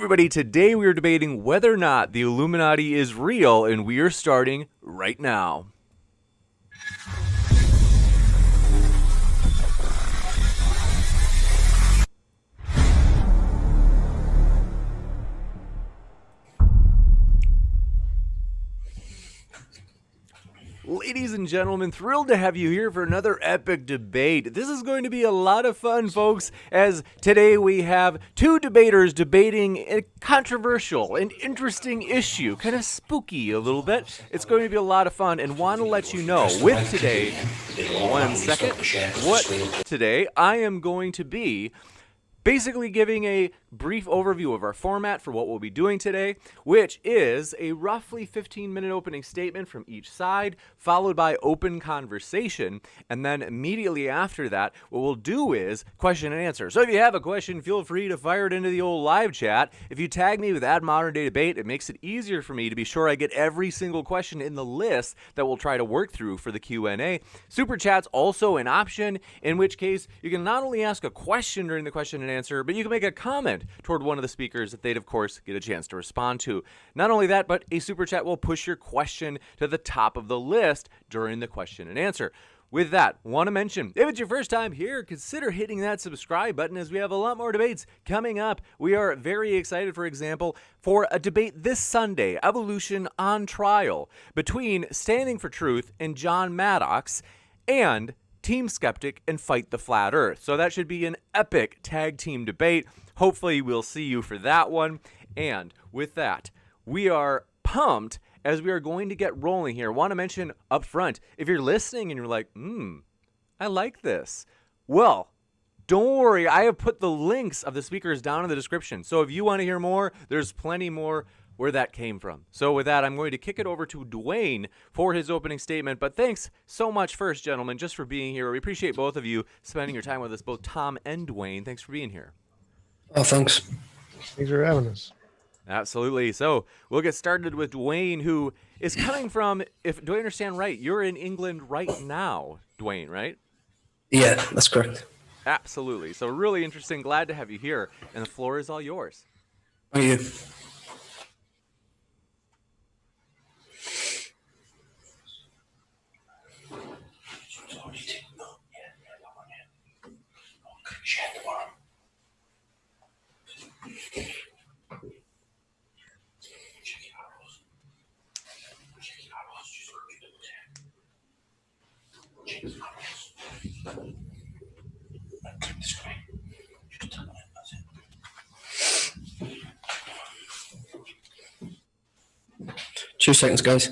everybody, today we are debating whether or not the Illuminati is real, and we are starting right now. Ladies and gentlemen, thrilled to have you here for another epic debate. This is going to be a lot of fun, folks, as today we have two debaters debating a controversial and interesting issue, kind of spooky a little bit. It's going to be a lot of fun, and want to let you know with today, one second, what today I am going to be basically giving a brief overview of our format for what we'll be doing today, which is a roughly 15-minute opening statement from each side, followed by open conversation, and then immediately after that, what we'll do is question and answer. So if you have a question, feel free to fire it into the old live chat. If you tag me with @Modern-DayDebate, it makes it easier for me to be sure I get every single question in the list that we'll try to work through for the Q&A. Super chat's also an option, in which case you can not only ask a question during the question and answer, but you can make a comment toward one of the speakers that they'd, of course, get a chance to respond to. Not only that, but a super chat will push your question to the top of the list during the question and answer. With that, want to mention, if it's your first time here, consider hitting that subscribe button, as we have a lot more debates coming up. We are very excited, for example, for a debate this Sunday, Evolution on Trial, between Standing for Truth and John Maddox, and Team Skeptic and Fight the Flat Earth. So that should be an epic tag team debate. Hopefully we'll see you for that one. And with that, we are pumped as we are going to get rolling here. Want to mention up front, if you're listening and you're like, I like this, well, don't worry, I have put the links of the speakers down in the description. So if you want to hear more, there's plenty more where that came from. So with that, I'm going to kick it over to Dwayne for his opening statement. But thanks so much first, gentlemen, just for being here. We appreciate both of you spending your time with us, both Tom and Dwayne. Thanks for being here. Oh, thanks. Thanks for having us. Absolutely. So we'll get started with Dwayne, who is coming from, do I understand right, you're in England right now, Dwayne, right? Yeah, that's correct. Absolutely. So really interesting. Glad to have you here. And the floor is all yours. Thank you. Two seconds, guys.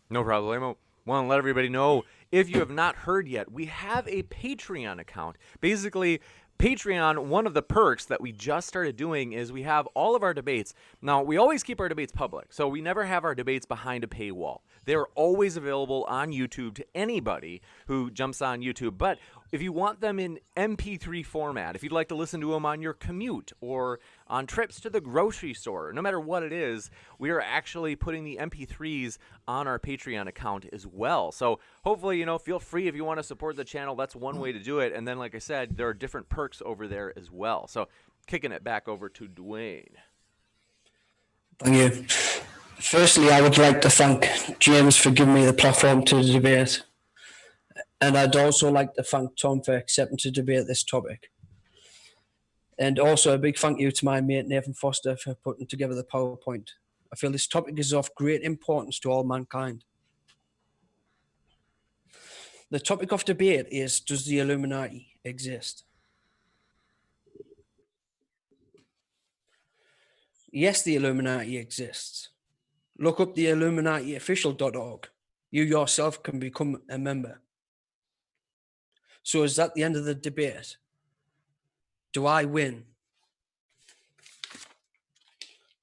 No problem. I want to let everybody know, if you have not heard yet, we have a Patreon account. Basically, Patreon, one of the perks that we just started doing is we have all of our debates. Now, we always keep our debates public, so we never have our debates behind a paywall. They're always available on YouTube to anybody who jumps on YouTube. But if you want them in MP3 format, if you'd like to listen to them on your commute or on trips to the grocery store, no matter what it is, we are actually putting the MP3s on our Patreon account as well. So hopefully, feel free if you want to support the channel. That's one way to do it. And then, like I said, there are different perks over there as well. So kicking it back over to Dwayne. Thank you. Firstly, I would like to thank James for giving me the platform to debate. And I'd also like to thank Tom for accepting to debate this topic. And also a big thank you to my mate Nathan Foster for putting together the PowerPoint. I feel this topic is of great importance to all mankind. The topic of debate is, does the Illuminati exist? Yes, the Illuminati exists. Look up the IlluminatiOfficial.org. You yourself can become a member. So is that the end of the debate? Do I win?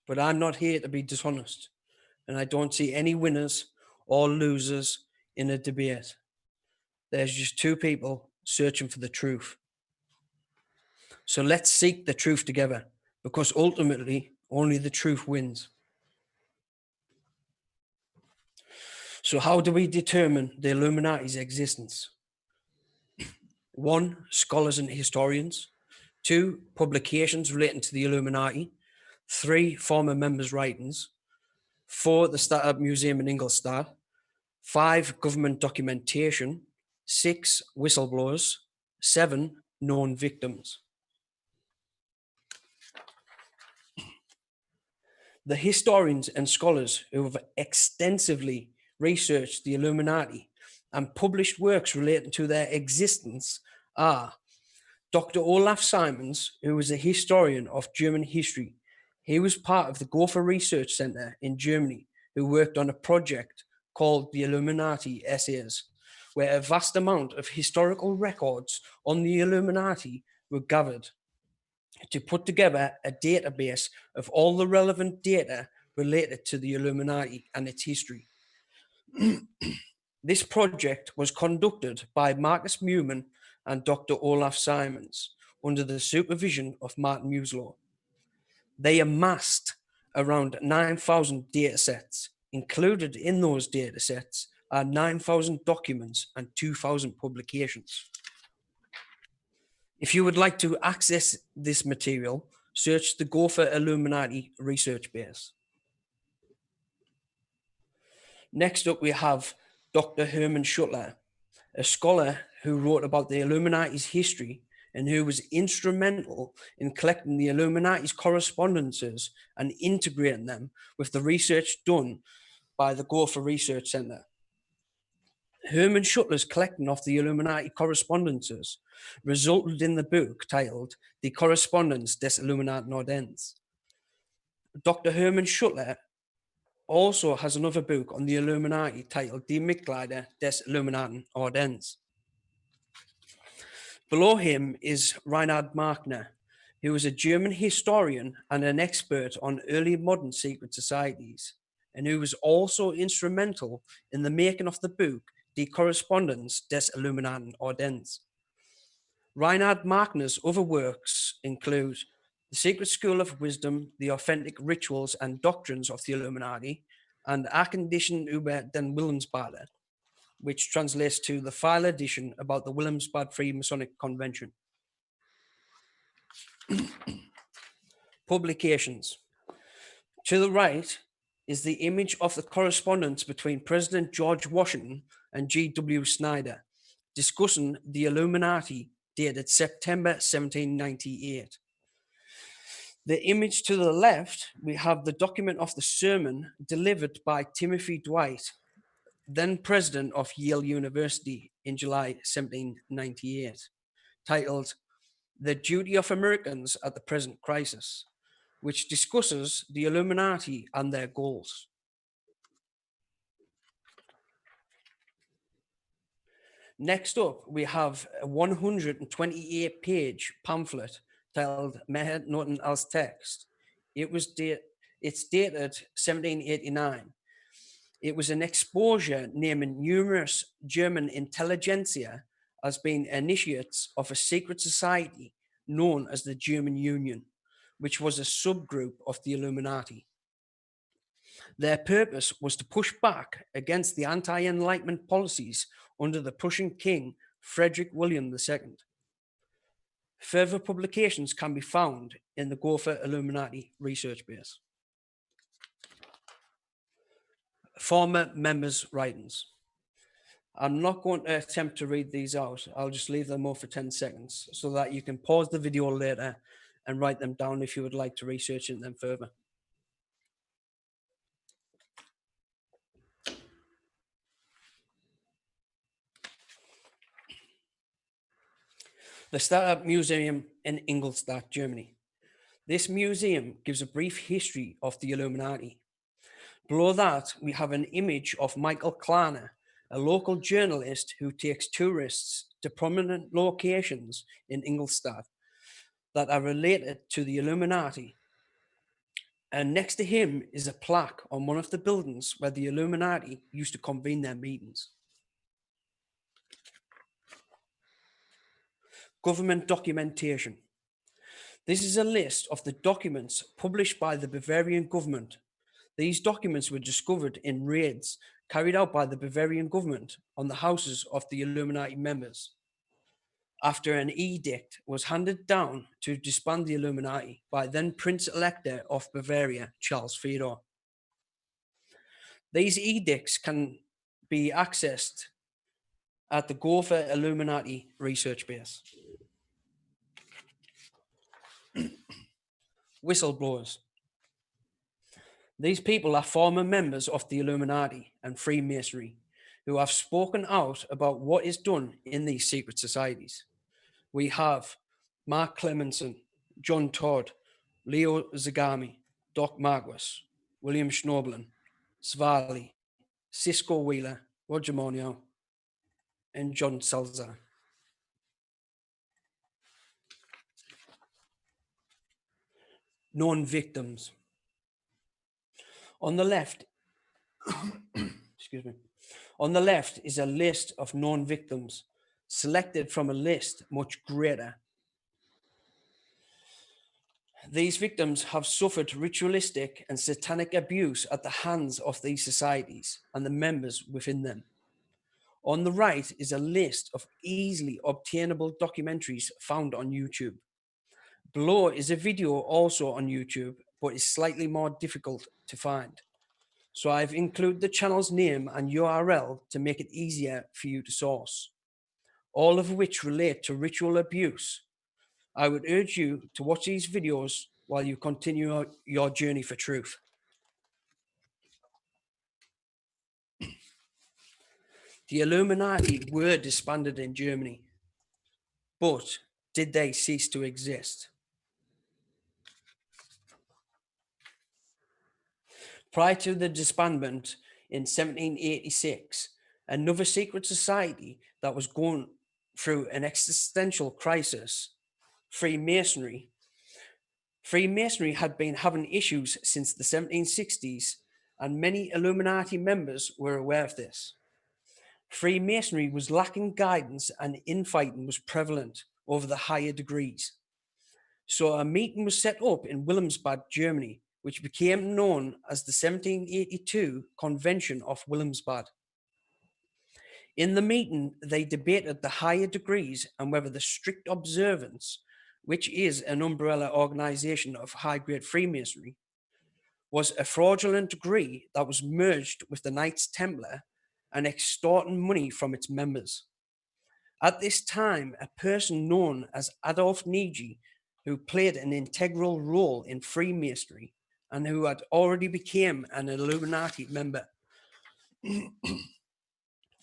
But I'm not here to be dishonest, and I don't see any winners or losers in a debate. There's just two people searching for the truth. So let's seek the truth together, because ultimately only the truth wins. So how do we determine the Illuminati's existence? 1, scholars and historians. 2, publications relating to the Illuminati. 3, former members' writings. 4, the Startup Museum in Ingolstadt. 5, government documentation. 6, whistleblowers. 7, known victims. The historians and scholars who have extensively researched the Illuminati and published works relating to their existence are Dr. Olaf Simons, who was a historian of German history. He was part of the Gotha Research Center in Germany, who worked on a project called the Illuminati Essays, where a vast amount of historical records on the Illuminati were gathered to put together a database of all the relevant data related to the Illuminati and its history. This project was conducted by Marcus Meumann and Dr. Olaf Simons under the supervision of Martin Mueslow. They amassed around 9,000 data sets. Included in those data sets are 9,000 documents and 2,000 publications. If you would like to access this material, search the Gotha Illuminati research base. Next up, we have Dr. Hermann Schuttler, a scholar who wrote about the Illuminati's history and who was instrumental in collecting the Illuminati's correspondences and integrating them with the research done by the Gotha Research Center. Hermann Schuttler's collecting of the Illuminati correspondences resulted in the book titled Die Korrespondenz des Illuminatenordens. Dr. Hermann Schuttler also has another book on the Illuminati titled Die Mitglieder des Illuminatenordens. Below him is Reinhard Markner, who is a German historian and an expert on early modern secret societies, and who was also instrumental in the making of the book Die Korrespondenz des Illuminatenordens. Reinhard Markner's other works include The Secret School of Wisdom, The Authentic Rituals and Doctrines of the Illuminati, and Erkenntnissen über den Wilhelmsbad, which translates to the file edition about the Wilhelmsbad Freemasonic Convention. Publications. To the right is the image of the correspondence between President George Washington and G.W. Snyder discussing the Illuminati dated September 1798. The image to the left, we have the document of the sermon delivered by Timothy Dwight, then president of Yale University, in July 1798, titled The Duty of Americans at the Present Crisis, which discusses the Illuminati and their goals. Next up, we have a 128-page pamphlet titled Mehrheit Noten als Text. It's dated 1789. It was an exposure naming numerous German intelligentsia as being initiates of a secret society known as the German Union, which was a subgroup of the Illuminati. Their purpose was to push back against the anti-Enlightenment policies under the Prussian King Frederick William II. Further publications can be found in the Gotha Illuminati research base. Former members' writings. I'm not going to attempt to read these out. I'll just leave them off for 10 seconds so that you can pause the video later and write them down if you would like to research them further. The Startup Museum in Ingolstadt, Germany. This museum gives a brief history of the Illuminati. Below that, we have an image of Michael Klarner, a local journalist who takes tourists to prominent locations in Ingolstadt that are related to the Illuminati. And next to him is a plaque on one of the buildings where the Illuminati used to convene their meetings. Government documentation. This is a list of the documents published by the Bavarian government. These documents were discovered in raids carried out by the Bavarian government on the houses of the Illuminati members. after an edict was handed down to disband the Illuminati by then Prince-Elector of Bavaria, Charles Theodore. These edicts can be accessed at the Gopher Illuminati research base. Whistleblowers. These people are former members of the Illuminati and Freemasonry who have spoken out about what is done in these secret societies. We have Mark Clemenson, John Todd, Leo Zagami, Doc Marquis, William Schnoblin, Svali, Cisco Wheeler, Roger Monio, and John Salazar. Known victims. On the left, excuse me, on the left is a list of known victims selected from a list much greater. These victims have suffered ritualistic and satanic abuse at the hands of these societies and the members within them. On the right is a list of easily obtainable documentaries found on YouTube. Below is a video also on YouTube, but is slightly more difficult to find. So I've included the channel's name and URL to make it easier for you to source, all of which relate to ritual abuse. I would urge you to watch these videos while you continue your journey for truth. The Illuminati were disbanded in Germany, but did they cease to exist? Prior to the disbandment in 1786, another secret society that was going through an existential crisis, Freemasonry had been having issues since the 1760s, and many Illuminati members were aware of this. Freemasonry was lacking guidance and infighting was prevalent over the higher degrees. So a meeting was set up in Wilhelmsbad, Germany, which became known as the 1782 Convention of Wilhelmsbad. In the meeting, they debated the higher degrees and whether the strict observance, which is an umbrella organization of high-grade Freemasonry, was a fraudulent degree that was merged with the Knights Templar and extorting money from its members. At this time, a person known as Adolf Niji, who played an integral role in Freemasonry and who had already become an Illuminati member,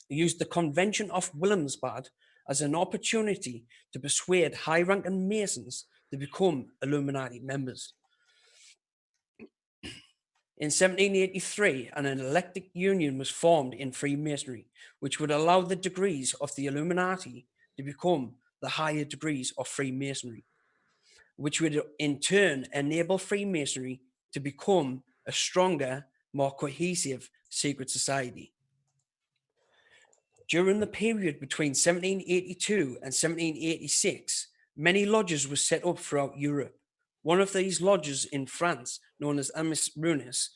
used the Convention of Wilhelmsbad as an opportunity to persuade high-ranking Masons to become Illuminati members. In 1783, an elected union was formed in Freemasonry, which would allow the degrees of the Illuminati to become the higher degrees of Freemasonry, which would in turn enable Freemasonry to become a stronger, more cohesive secret society. During the period between 1782 and 1786, many lodges were set up throughout Europe. One of these lodges in France, known as Amis Runis,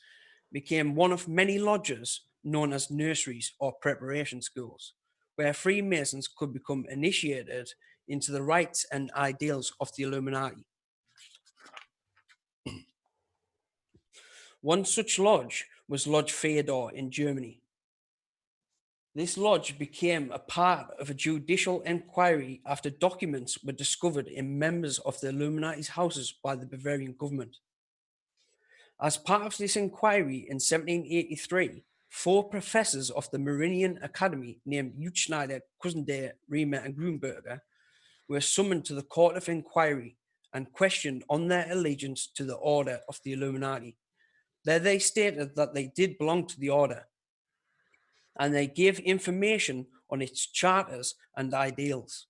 became one of many lodges known as nurseries or preparation schools, where Freemasons could become initiated into the rites and ideals of the Illuminati. One such lodge was Lodge Theodor in Germany. This lodge became a part of a judicial inquiry after documents were discovered in members of the Illuminati's houses by the Bavarian government. As part of this inquiry in 1783, 4 professors of the Marinian Academy named Utschneider, Kusendare, Riemer, and Grunberger were summoned to the court of inquiry and questioned on their allegiance to the order of the Illuminati. There they stated that they did belong to the order, and they gave information on its charters and ideals.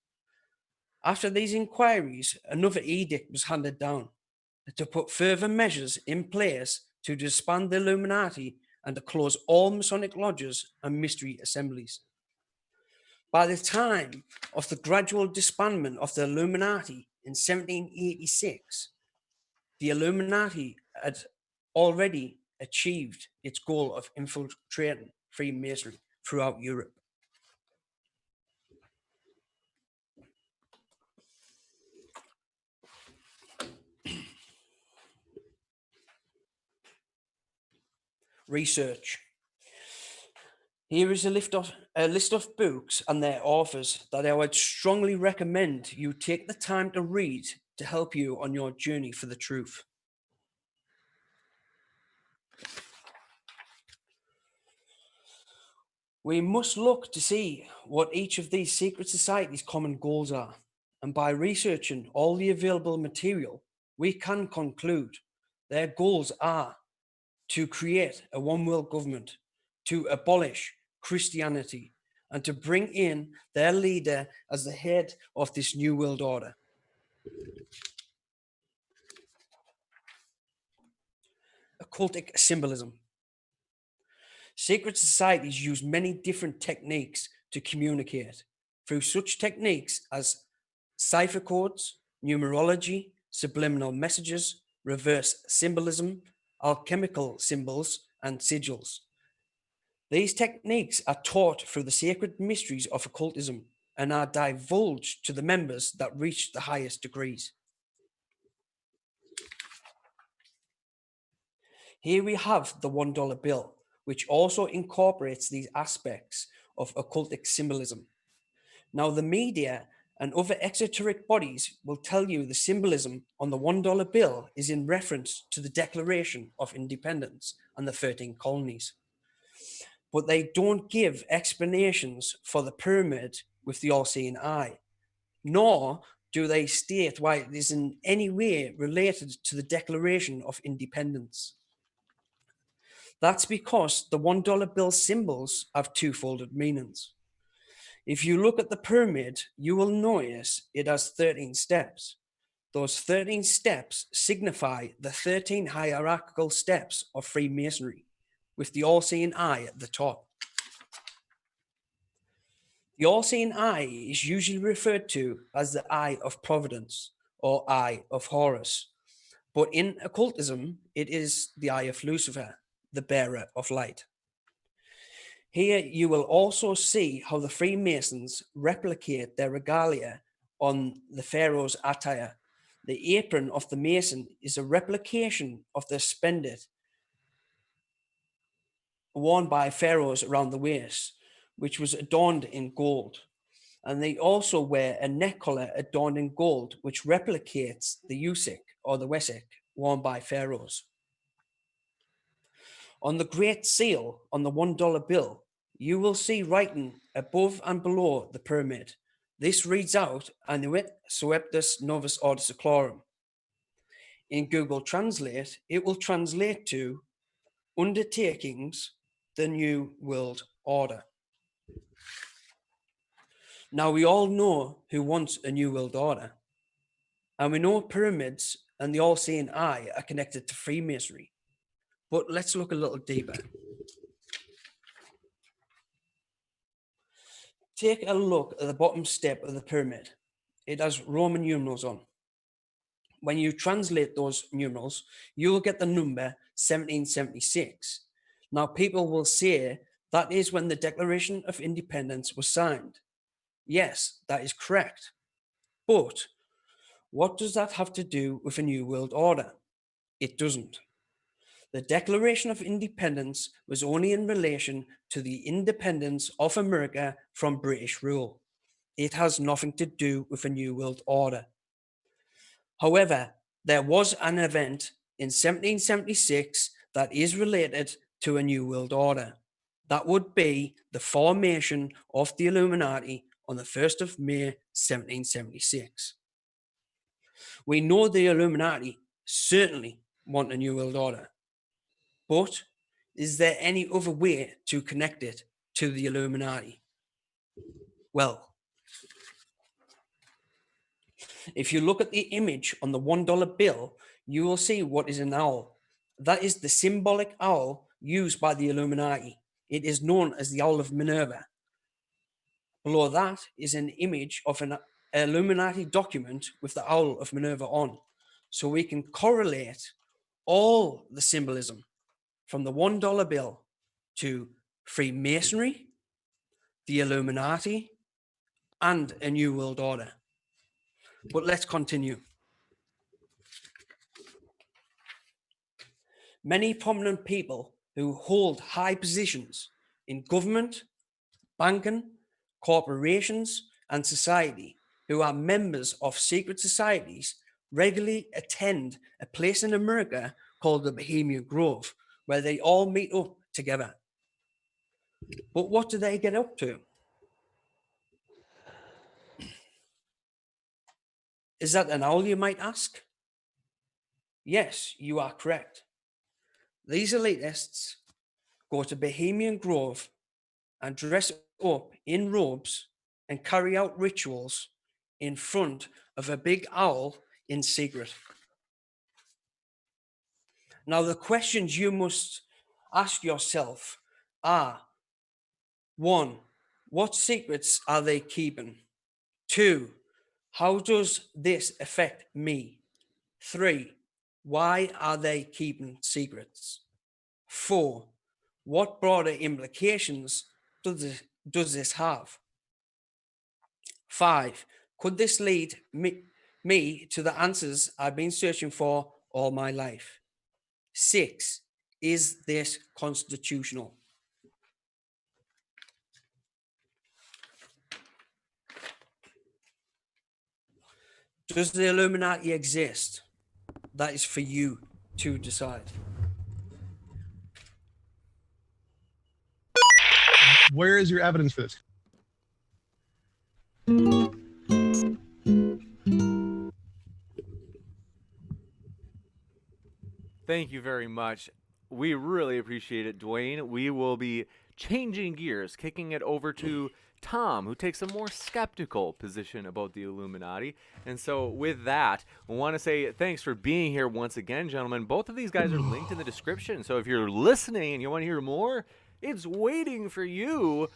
After these inquiries, another edict was handed down to put further measures in place to disband the Illuminati and to close all Masonic lodges and mystery assemblies. By the time of the gradual disbandment of the Illuminati in 1786, the Illuminati had already achieved its goal of infiltrating Freemasonry throughout Europe. research. Here is a list of books and their authors that I would strongly recommend you take the time to read to help you on your journey for the truth. We must look to see what each of these secret societies' common goals are, and by researching all the available material, we can conclude their goals are to create a one world government, to abolish Christianity, and to bring in their leader as the head of this new world order. Occultic symbolism. Secret societies use many different techniques to communicate through such techniques as cipher codes, numerology, subliminal messages, reverse symbolism, alchemical symbols, and sigils. These techniques are taught through the sacred mysteries of occultism and are divulged to the members that reach the highest degrees. Here we have the $1 bill, which also incorporates these aspects of occultic symbolism. Now, the media and other exoteric bodies will tell you the symbolism on the $1 bill is in reference to the Declaration of Independence and the 13 colonies. But they don't give explanations for the pyramid with the all-seeing eye, nor do they state why it is in any way related to the Declaration of Independence. That's because the $1 bill symbols have two-folded meanings. If you look at the pyramid, you will notice it has 13 steps. Those 13 steps signify the 13 hierarchical steps of Freemasonry, with the all-seeing eye at the top. The all-seeing eye is usually referred to as the Eye of Providence or Eye of Horus, but in occultism, it is the Eye of Lucifer, the bearer of light. Here you will also see how the Freemasons replicate their regalia on the Pharaoh's attire. The apron of the Mason is a replication of the spendet worn by pharaohs around the waist, which was adorned in gold. And they also wear a neck collar adorned in gold, which replicates the Usick or the Wesick worn by pharaohs. On the Great Seal, on the $1 bill, you will see writing above and below the pyramid. This reads out, Annuit Sueptus Novus Ordo Seclorum. In Google Translate, it will translate to Undertakings, the New World Order. Now, we all know who wants a New World Order, and we know pyramids and the all-seeing eye are connected to Freemasonry. But let's look a little deeper. Take a look at the bottom step of the pyramid. It has Roman numerals on. When you translate those numerals, you will get the number 1776. Now, people will say that is when the Declaration of Independence was signed. Yes, that is correct. But what does that have to do with a New World Order? It doesn't. The Declaration of Independence was only in relation to the independence of America from British rule. It has nothing to do with a New World Order. However, there was an event in 1776 that is related to a New World Order. That would be the formation of the Illuminati on the 1st of May, 1776. We know the Illuminati certainly want a New World Order. But is there any other way to connect it to the Illuminati? Well, if you look at the image on the $1 bill, you will see what is an owl. That is the symbolic owl used by the Illuminati. It is known as the Owl of Minerva. Below that is an image of an Illuminati document with the Owl of Minerva on. So we can correlate all the symbolism from the $1 bill to Freemasonry, the Illuminati, and a New World Order. But let's continue. Many prominent people who hold high positions in government, banking, corporations, and society, who are members of secret societies, regularly attend a place in America called the Bohemian Grove, where they all meet up together. But what do they get up to? Is that an owl, you might ask? Yes, you are correct. These elitists go to Bohemian Grove and dress up in robes and carry out rituals in front of a big owl in secret. Now, the questions you must ask yourself are: 1, what secrets are they keeping? 2, how does this affect me? 3, why are they keeping secrets? 4, what broader implications does this have? 5, could this lead me to the answers I've been searching for all my life? 6, is this constitutional? Does the Illuminati exist? That is for you to decide. Where is your evidence for this? Thank you very much. We really appreciate it, Dwayne. We will be changing gears, kicking it over to Tom, who takes a more skeptical position about the Illuminati. And so with that, we want to say thanks for being here once again, gentlemen. Both of these guys are linked in the description. So if you're listening and you want to hear more, it's waiting for you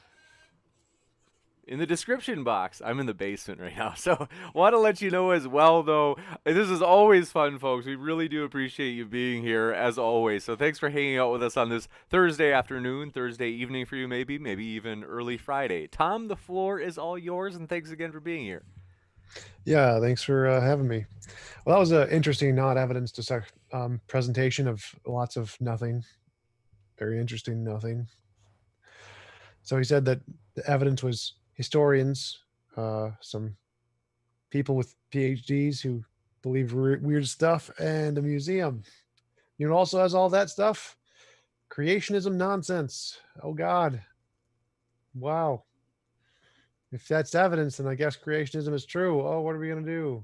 in the description box. I'm in the basement right now, so want to let you know as well, though, this is always fun, folks. We really do appreciate you being here, as always. So thanks for hanging out with us on this Thursday afternoon, Thursday evening for you, maybe even early Friday. Tom, the floor is all yours, and thanks again for being here. Yeah, thanks for having me. Well, that was an interesting, not evidence to presentation of lots of nothing. Very interesting nothing. So he said that the evidence was historians, some people with PhDs who believe weird stuff, and a museum. You know, it also has all that stuff. Creationism nonsense. Oh God. Wow. If that's evidence, then I guess creationism is true. Oh, what are we gonna do?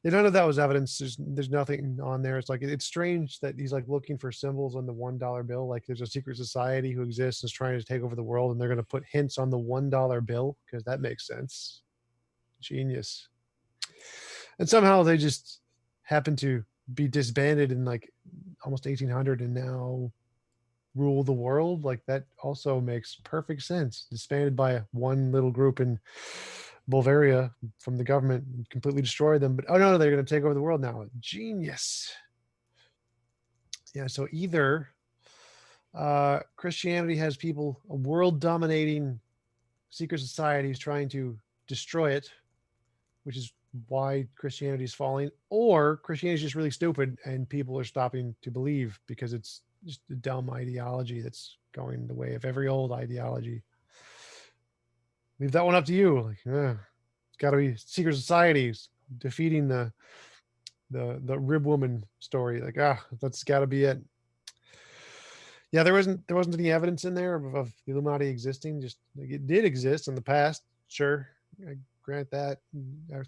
Yeah, none of that was evidence. There's nothing on there. It's like, it's strange that he's like looking for symbols on the $1 bill. Like there's a secret society who exists and is trying to take over the world, and they're going to put hints on the $1 bill because that makes sense. Genius. And somehow they just happen to be disbanded in like almost 1800 and now rule the world. Like that also makes perfect sense. Disbanded by one little group in Bulgaria from the government, completely destroyed them. But oh no, they're going to take over the world now. Genius. Yeah. So either Christianity has people, a world dominating secret society is trying to destroy it, which is why Christianity is falling, or Christianity is just really stupid and people are stopping to believe because it's just a dumb ideology that's going the way of every old ideology. Leave that one up to you. Like, it's got to be secret societies defeating the rib woman story. Like, that's got to be it. Yeah, there wasn't any evidence in there of the Illuminati existing. Just like, it did exist in the past, sure. I grant that.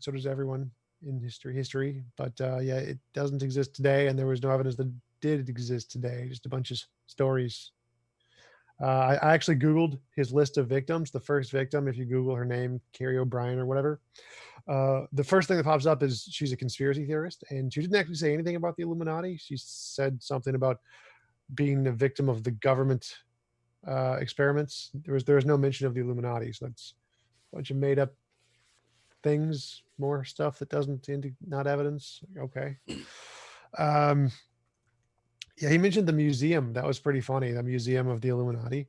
So does everyone in history. But yeah, it doesn't exist today, and there was no evidence that it did exist today. Just a bunch of stories. I actually Googled his list of victims. The first victim, if you Google her name, Carrie O'Brien or whatever, the first thing that pops up is she's a conspiracy theorist, and she didn't actually say anything about the Illuminati. She said something about being a victim of the government experiments. There was no mention of the Illuminati. So that's a bunch of made up things, more stuff that doesn't not evidence. Okay. Yeah, he mentioned the museum. That was pretty funny. The museum of the Illuminati,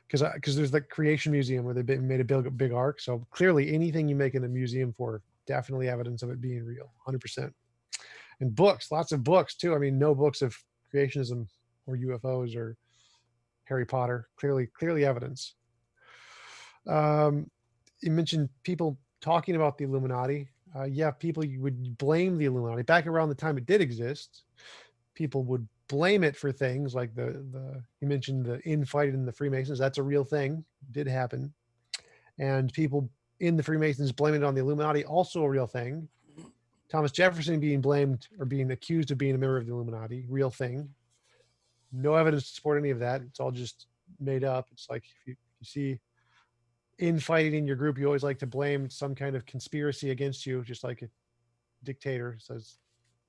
because there's the Creation Museum where they made a big ark. So clearly, anything you make in a museum for, definitely evidence of it being real, 100%. And books, lots of books too. I mean, no books of creationism or UFOs or Harry Potter. Clearly evidence. You mentioned people talking about the Illuminati. Yeah, people would blame the Illuminati back around the time it did exist. People would blame it for things like you mentioned the infighting in the Freemasons. That's a real thing, did happen. And people in the Freemasons blaming it on the Illuminati, also a real thing. Thomas Jefferson being blamed or being accused of being a member of the Illuminati, real thing. No evidence to support any of that. It's all just made up. It's like if you see infighting in your group, you always like to blame some kind of conspiracy against you, just like a dictator says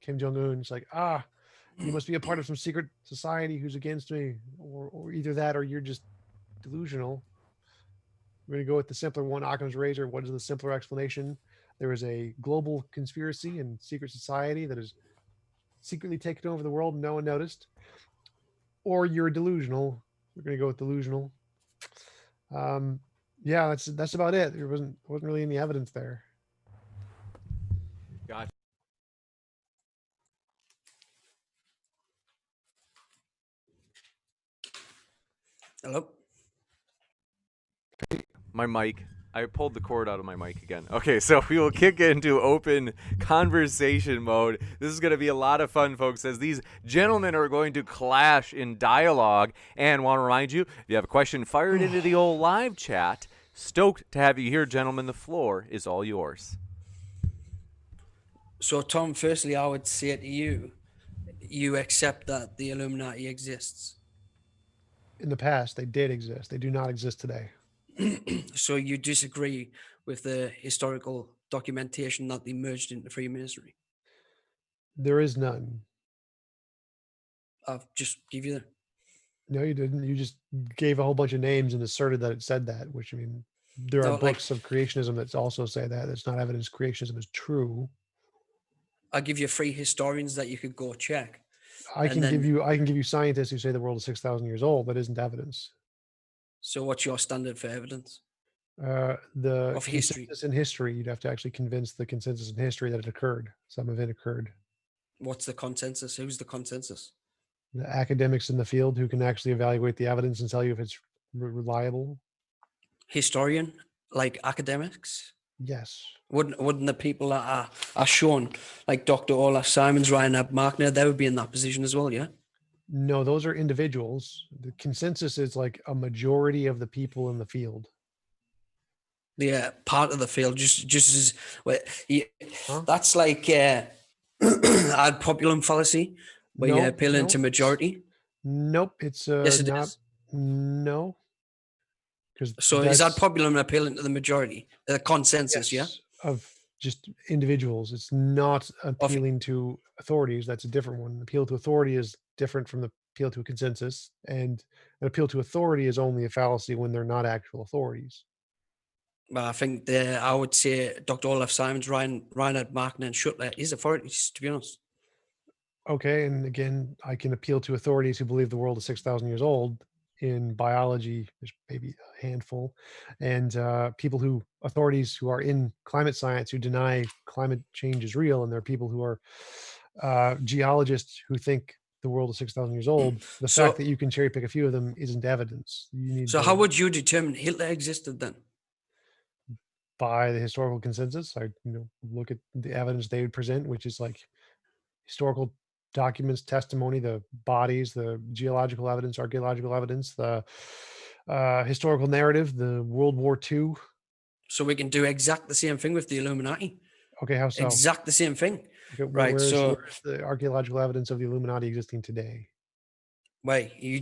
Kim Jong-un. It's like, you must be a part of some secret society who's against me, or either that or you're just delusional. We're going to go with the simpler one, Occam's razor. What is the simpler explanation? There is a global conspiracy and secret society that is secretly taken over the world and no one noticed. Or you're delusional. We're going to go with delusional. Yeah, that's about it. There wasn't really any evidence there. Gotcha. Hello? My mic. I pulled the cord out of my mic again. Okay, so we will kick into open conversation mode. This is going to be a lot of fun, folks, as these gentlemen are going to clash in dialogue. And want to remind you, if you have a question, fire it into the old live chat. Stoked to have you here, gentlemen. The floor is all yours. So, Tom, firstly, I would say to you, you accept that the Illuminati exists. In the past, they did exist. They do not exist today. So you disagree with the historical documentation that they merged into Freemasonry? There is none. I'll just give you that. No, you didn't. You just gave a whole bunch of names and asserted that it said that, which, I mean, there are books of creationism that also say that. It's not evidence creationism is true. I'll give you 3 historians that you could go check. I can give you scientists who say the world is 6,000 years old. That isn't evidence. So what's your standard for evidence? The Of history. consensus in history, you'd have to actually convince the consensus in history that it occurred. Some event occurred. What's the consensus? Who's the consensus? The academics in the field who can actually evaluate the evidence and tell you if it's reliable. Historian, like academics? Yes. Wouldn't the people that are shown, like Dr. Olaf Simons, Reinhard Markner, they would be in that position as well, yeah? No, those are individuals. The consensus is like a majority of the people in the field. Yeah, part of the field, just as well, Huh? that's like ad populum fallacy, where you're appealing to majority. Nope, it's Yes, it not. is. No, So is ad populum appealing to the majority, the consensus? Yes, Yeah, of just individuals. It's not appealing to authorities. That's a different one. Appeal to authority is different from the appeal to a consensus, and an appeal to authority is only a fallacy when they're not actual authorities. Well, I think I would say Dr. Olaf Simons, Reinhard Markner, and Schuttler is authorities, to be honest. Okay, and again, I can appeal to authorities who believe the world is 6,000 years old. In biology, there's maybe a handful, and authorities who are in climate science who deny climate change is real, and there are people who are geologists who think the world is 6,000 years old. The fact that you can cherry pick a few of them isn't evidence. You need how would you determine Hitler existed then? By the historical consensus. I look at the evidence they would present, which is like historical documents, testimony, the bodies, the geological evidence, archaeological evidence, the historical narrative, the World War II. So we can do exact the same thing with the Illuminati. Okay, how so? Exact the same thing. Okay, right. Where's the archaeological evidence of the Illuminati existing today? Wait, you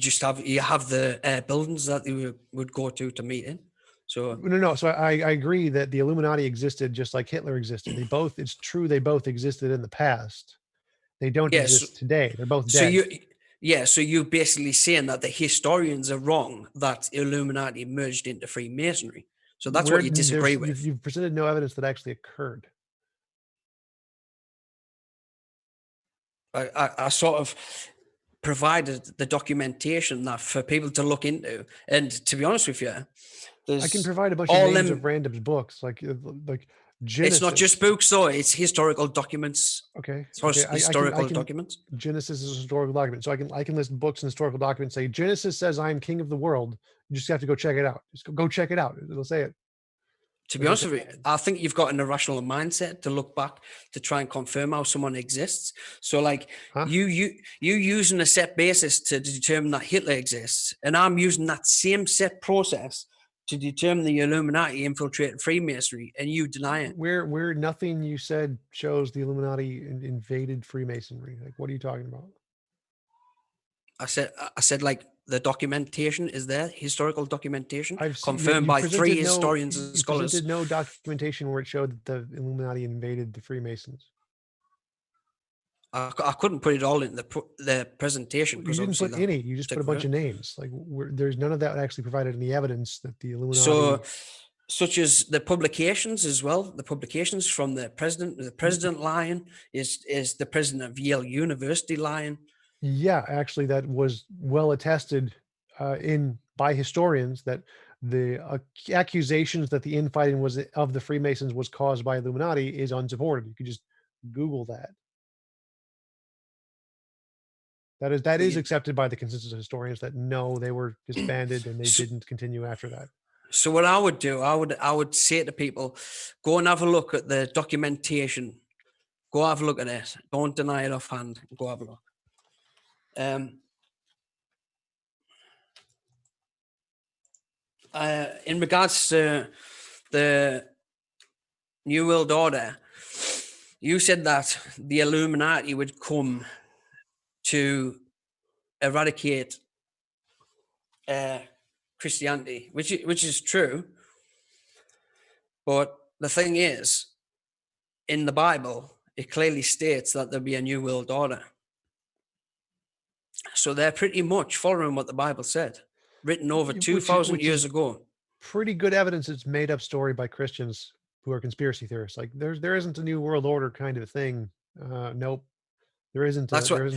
have the buildings that you would go to meet in. So no. So I agree that the Illuminati existed just like Hitler existed. It's true they both existed in the past. They don't exist today. They're both dead. So you're basically saying that the historians are wrong that Illuminati merged into Freemasonry. So that's what you disagree with. You've presented no evidence that actually occurred. I sort of provided the documentation that for people to look into. And to be honest with you, I can provide a bunch of names of random books. Like Genesis. It's not just books, though. It's historical documents. Okay. It's Okay. historical documents. Genesis is a historical document, so I can list books and historical documents. Say Genesis says I am king of the world. You just have to go check it out. Just go check it out. It'll say it. To be honest with you, I think you've got an irrational mindset to look back to try and confirm how someone exists. So, like you using a set basis to determine that Hitler exists, and I'm using that same set process to determine the Illuminati infiltrated Freemasonry, and you deny it. Where nothing you said shows the Illuminati invaded Freemasonry. Like, what are you talking about? I said, like, the documentation is there, historical documentation, confirmed you by three historians and you scholars. presented no documentation where it showed that the Illuminati invaded the Freemasons. I couldn't put it all in the presentation. You didn't put any. You just put a bunch of names. Like, there's none of that actually provided any evidence that the Illuminati. So, such as the publications as well. The publications from the president. The president lying is the president of Yale University lying. Yeah, actually, that was well attested by historians that the accusations that the infighting was of the Freemasons was caused by Illuminati is unsupported. You could just Google that. That is accepted by the consensus of historians that no, they were disbanded and they didn't continue after that. So what I would do, I would say to people, go and have a look at the documentation. Go have a look at it. Don't deny it offhand. Go have a look. In regards to the New World Order, you said that the Illuminati would come to eradicate Christianity, which is true. But the thing is, in the Bible, it clearly states that there'll be a New World Order. So they're pretty much following what the Bible said, written over 2,000 years ago. Pretty good evidence it's made up story by Christians who are conspiracy theorists. Like, there isn't a New World Order kind of a thing. Nope. There isn't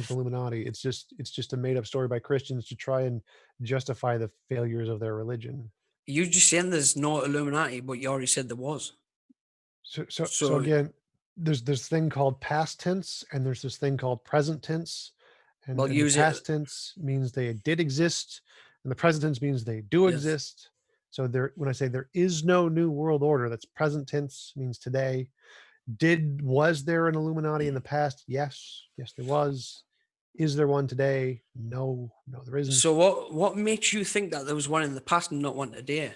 Illuminati. It's just a made up story by Christians to try and justify the failures of their religion. You just saying there's no Illuminati, but you already said there was. So again, there's this thing called past tense and there's this thing called present tense. And, the past tense means they did exist, and the present tense means they do exist. So when I say there is no New World Order, that's present tense, means today. Was there an Illuminati in the past? Yes, there was. Is there one today? No, there isn't. So what makes you think that there was one in the past and not one today?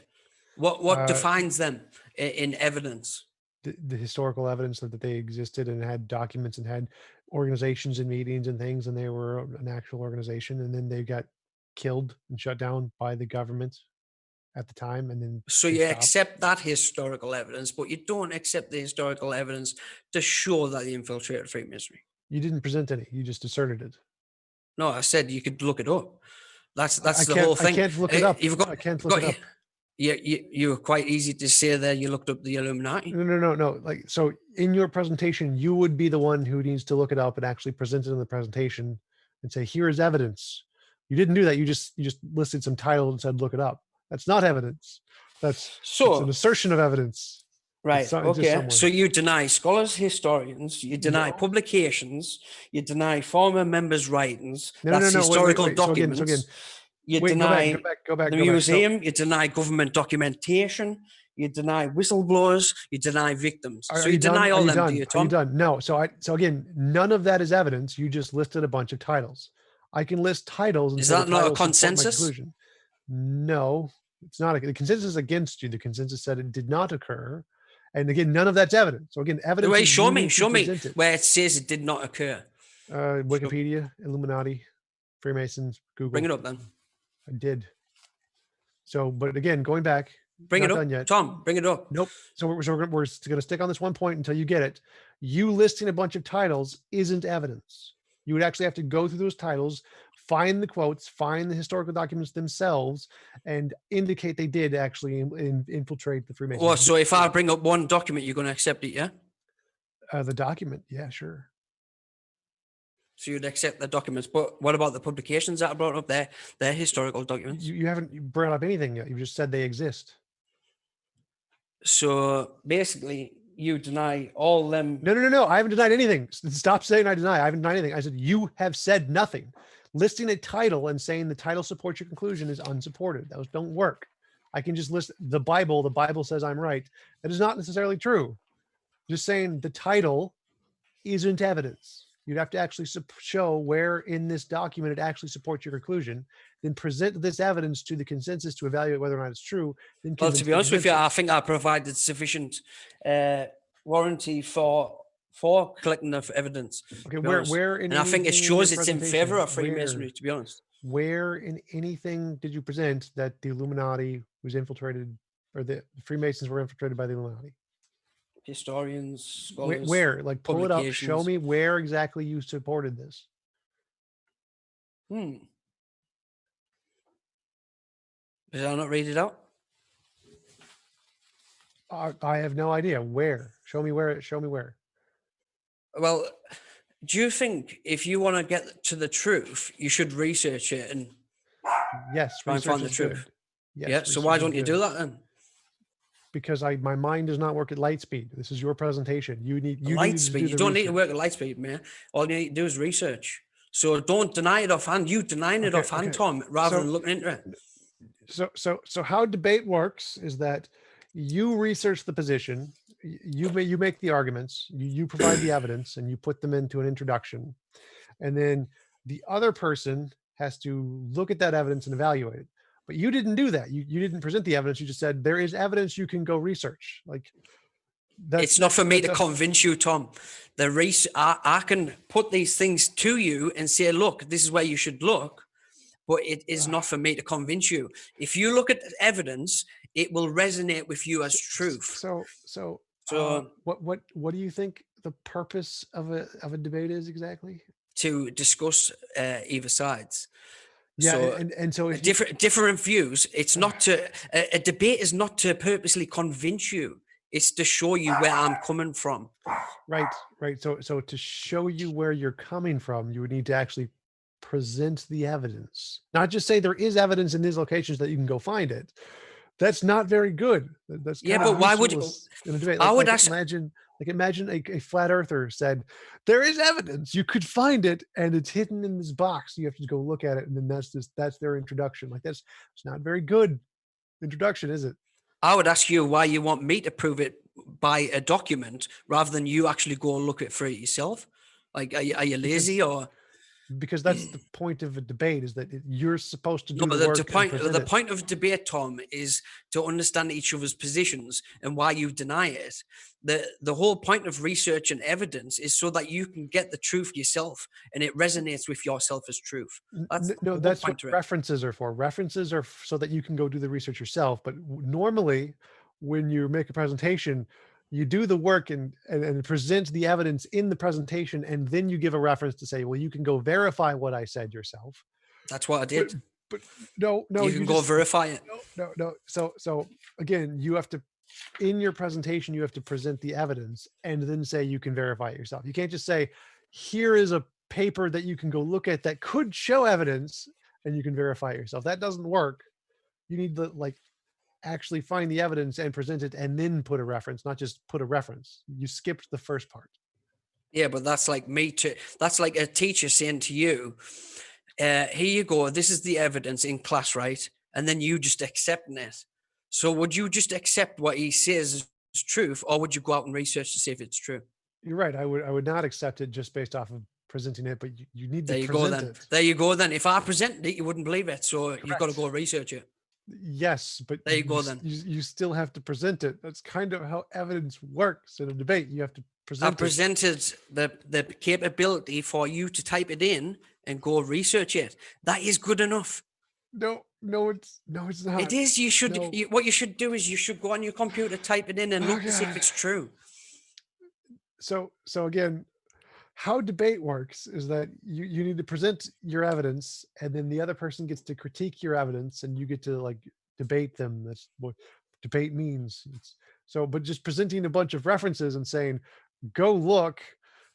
What defines them in evidence? The historical evidence that they existed and had documents and had organizations and meetings and things, and they were an actual organization, and then they got killed and shut down by the government at the time, and then so you accept that historical evidence, but you don't accept the historical evidence to show that they infiltrated Freemasonry. You didn't present any. You just asserted it. No, I said you could look it up. That's the whole thing. I can't look it up. I can't look it up. You were quite easy to say there. You looked up the Illuminati. No. Like, so in your presentation, you would be the one who needs to look it up and actually present it in the presentation and say, "Here is evidence." You didn't do that. You just listed some title and said, "Look it up." That's not evidence. That's an assertion of evidence. Right. Okay. So you deny scholars, historians, you deny publications, you deny former members' writings. That's historical documents. So again, you deny the museum, you deny government documentation, you deny whistleblowers, you deny victims. So you deny all them, do you, Tom? Are you done? No. So again, none of that is evidence. You just listed a bunch of titles. I can list titles. Is that not a consensus? No, it's not. The consensus is against you. The consensus said it did not occur. And again, none of that's evidence. So again, evidence. Wait, show me where it says it did not occur. Wikipedia, Illuminati, Freemasons, Google. Bring it up then. I did. So, but again, going back. Bring it up, yet. Tom. Bring it up. Nope. So we're going to stick on this one point until you get it. You listing a bunch of titles isn't evidence. You would actually have to go through those titles, find the quotes, find the historical documents themselves, and indicate they did actually infiltrate the Freemasons. Well, so if I bring up one document, you're going to accept it, yeah? The document, yeah, sure. So you'd accept the documents, but what about the publications that I brought up there? They're historical documents. You haven't brought up anything yet. You just said they exist. So basically, you deny all them. No. I haven't denied anything. Stop saying I deny. I haven't denied anything. I said you have said nothing. Listing a title and saying the title supports your conclusion is unsupported. Those don't work. I can just list the Bible. The Bible says I'm right. That is not necessarily true. Just saying the title isn't evidence. You'd have to actually show where in this document it actually supports your conclusion, then present this evidence to the consensus to evaluate whether or not it's true. Then Well, to be honest with you, I think I provided sufficient warranty for collecting the evidence. Okay, where in and I think it shows it's in favor of Freemasonry, to be honest. Where in anything did you present that the Illuminati was infiltrated, or the Freemasons were infiltrated by the Illuminati? Historians, scholars, where? Like, pull it up, show me where exactly you supported this. Did I not read it out? I have no idea. Where? Show me where. Show me where. Well, do you think if you want to get to the truth, you should research it and try and find the truth? Yes, yeah. So why don't you do that then? Because my mind does not work at light speed. This is your presentation. You light speed. You don't need to work at light speed, man. All you need to do is research. So don't deny it offhand. You denying it offhand, Tom, rather than looking into it. So how debate works is that you research the position, you make the arguments, you provide the evidence, and you put them into an introduction, and then the other person has to look at that evidence and evaluate it. But you didn't do that. You didn't present the evidence. You just said there is evidence. You can go research. Like, it's not for me to convince you, Tom. I can put these things to you and say, look, this is where you should look. But it is not for me to convince you. If you look at the evidence, it will resonate with you as truth. So what do you think the purpose of a debate is exactly? To discuss either sides. Yeah, so and so different views. It's not to a debate is not to purposely convince you. It's to show you where I'm coming from. Right. So to show you where you're coming from, you would need to actually present the evidence, not just say there is evidence in these locations that you can go find it. That's not very good. That's but why would you? In a debate? I would imagine a flat earther said, there is evidence, you could find it, and it's hidden in this box. You have to go look at it, and then that's their introduction. Like, it's not very good introduction, is it? I would ask you why you want me to prove it by a document rather than you actually go and look at for it yourself. Like, are you lazy or? Because that's the point of a debate, is that you're supposed to do the point of debate, Tom, is to understand each other's positions and why you deny it. The whole point of research and evidence is so that you can get the truth yourself and it resonates with yourself as truth. That's what references are for. References are so that you can go do the research yourself. But normally when you make a presentation, you do the work and present the evidence in the presentation, and then you give a reference to say, well, you can go verify what I said yourself. That's what I did. But no, you can go verify it. No. So again, you have to, in your presentation, you have to present the evidence and then say you can verify it yourself. You can't just say, here is a paper that you can go look at that could show evidence and you can verify it yourself. That doesn't work. You need to actually find the evidence and present it and then put a reference, not just put a reference. You skipped the first part. Yeah, but that's like that's like a teacher saying to you, here you go, this is the evidence in class, right? And then you just accepting it. So would you just accept what he says is truth, or would you go out and research to see if it's true? You're right. I would not accept it just based off of presenting it, but you need to present it. There you go then. If I presented it, you wouldn't believe it. So you've got to go research it. Yes, but there you go then. You still have to present it. That's kind of how evidence works in a debate. You have to present I presented the capability for you to type it in and go research it. That is good enough. No, it's not. It is. You should. No. What you should do is you should go on your computer, type it in, and look to see if it's true. So again, how debate works is that you need to present your evidence, and then the other person gets to critique your evidence, and you get to debate them. That's what debate means. But just presenting a bunch of references and saying, go look,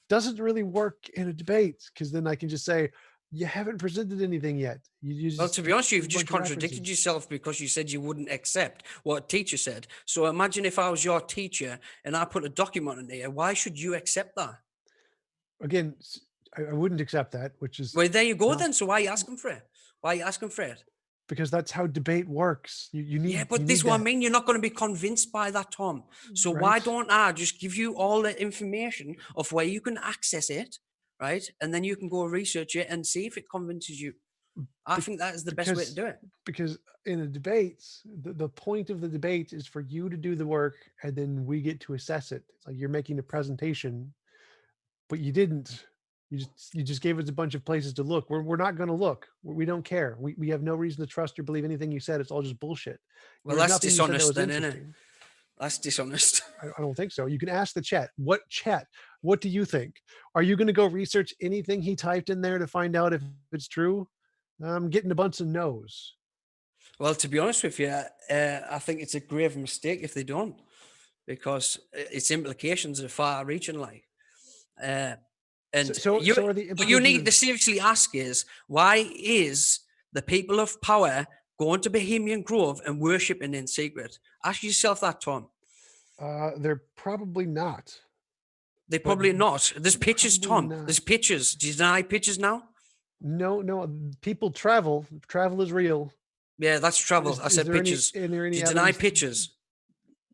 doesn't really work in a debate, because then I can just say, You haven't presented anything yet. You Well, just to be honest, you've a just bunch of contradicted references. yourself because you said you wouldn't accept what a teacher said. So imagine if I was your teacher and I put a document in here, why should you accept that? Again, I wouldn't accept that, which is Well, there you go no, then. So why are you asking for it? Why are you asking for it? because that's how debate works. You Yeah, need but you this need is what I that, mean. You're not going to be convinced by that, Tom. So why right? don't I just give you all the information of where you can access it, right? And then you can go research it and see if it convinces you. I think that is the best way to Because do it. because in a debate, the point of the debate is for you to do the work and then we get to assess it. It's like you're making a presentation, but you didn't. You just gave us a bunch of places to look. We're not going to look. We don't care. We have no reason to trust or believe anything you said. It's all just bullshit. Well, There's that's nothing you said that dishonest was then, isn't it? interesting. That's dishonest. I don't think so. You can ask the chat. What do you think? Are you going to go research anything he typed in there to find out if it's true? I'm getting a bunch of no's. Well, to be honest with you, I think it's a grave mistake if they don't, because its implications are far-reaching. Like, and So are the what you implications need of, to seriously ask is, why is the people of power going to Bohemian Grove and worshipping in secret? Ask yourself that, Tom. they're probably not. They But probably not. There's pictures, probably Tom. not. There's pictures. Do you deny pictures now? No, people travel. Travel is real. Yeah, that's travel. I said there pictures. Any, Do any you deny evidence? pictures?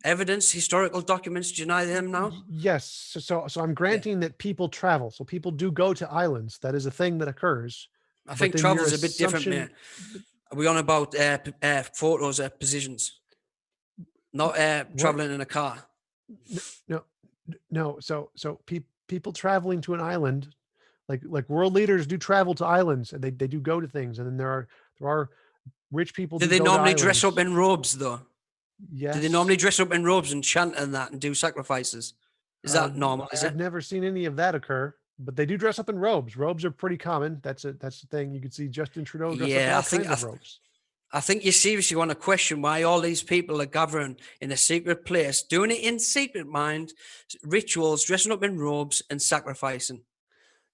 Evidence, historical documents, do you deny them now? Yes. So I'm granting that people travel. So people do go to islands. That is a thing that occurs. I think then your travel's a bit different, mate. Are we on about photos of positions? Not traveling in a car. No. So people traveling to an island, like world leaders do travel to islands and they do go to things. And then there are rich people. Do they normally dress up in robes though? Yes. Do they normally dress up in robes and chant and that and do sacrifices? Is that normal? Is I've it? never seen any of that occur, but they do dress up in robes. Robes are pretty common. That's the thing. You can see Justin Trudeau dress up in all kinds of robes. I think you seriously want to question why all these people are gathering in a secret place, doing it in secret mind, rituals, dressing up in robes and sacrificing.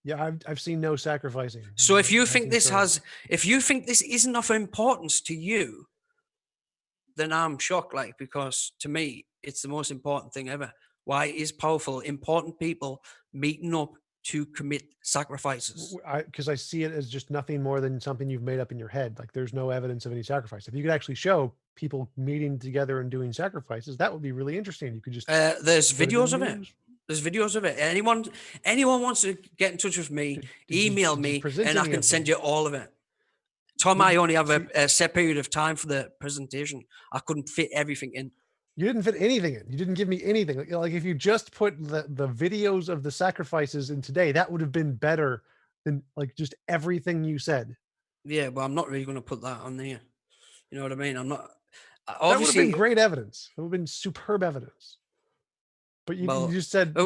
Yeah, I've seen no sacrificing. So if you think this isn't of importance to you, then I'm shocked, because to me, it's the most important thing ever. Why is powerful, important people meeting up to commit sacrifices? Because I see it as just nothing more than something you've made up in your head. Like there's no evidence of any sacrifice. If you could actually show people meeting together and doing sacrifices, that would be really interesting. You could just there's videos of it. There's videos of it. Anyone wants to get in touch with me, email me, and I can send you all of it. Tom, I only have a set period of time for the presentation. I couldn't fit everything in. You didn't fit anything in. You didn't give me anything. Like if you just put the videos of the sacrifices in today, that would have been better than like just everything you said. Yeah, but I'm not really going to put that on there. You know what I mean? I'm not. Obviously, that would have been great evidence. It would have been superb evidence. But you just said,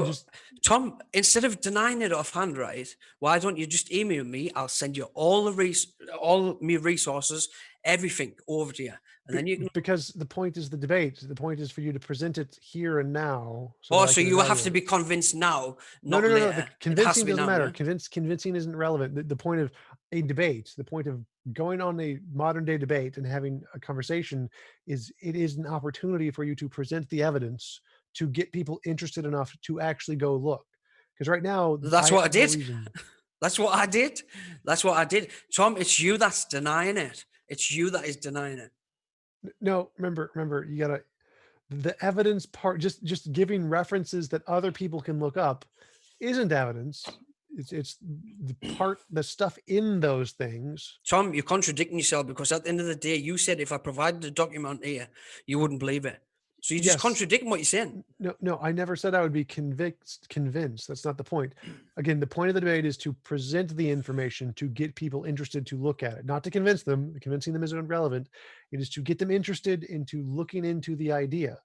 Tom, instead of denying it offhand, right? Why don't you just email me? I'll send you all my resources, everything over to you, and then you can. Because the point is the debate. The point is for you to present it here and now. So you have to be convinced now. No. The convincing doesn't matter. Yeah? Convincing isn't relevant. The point of a debate, the point of going on a modern day debate and having a conversation is it is an opportunity for you to present the evidence to get people interested enough to actually go look. Because right now, that's what I did. That's what I did. That's what I did. Tom, it's you that's denying it. It's you that is denying it. No, remember, you gotta, the evidence part, just giving references that other people can look up isn't evidence. It's the stuff in those things. Tom, you're contradicting yourself because at the end of the day, you said if I provided a document here, you wouldn't believe it. So you're just contradicting what you're saying. No, I never said I would be convinced. That's not the point. Again, the point of the debate is to present the information to get people interested to look at it, not to convince them. Convincing them is irrelevant. It is to get them interested into looking into the idea.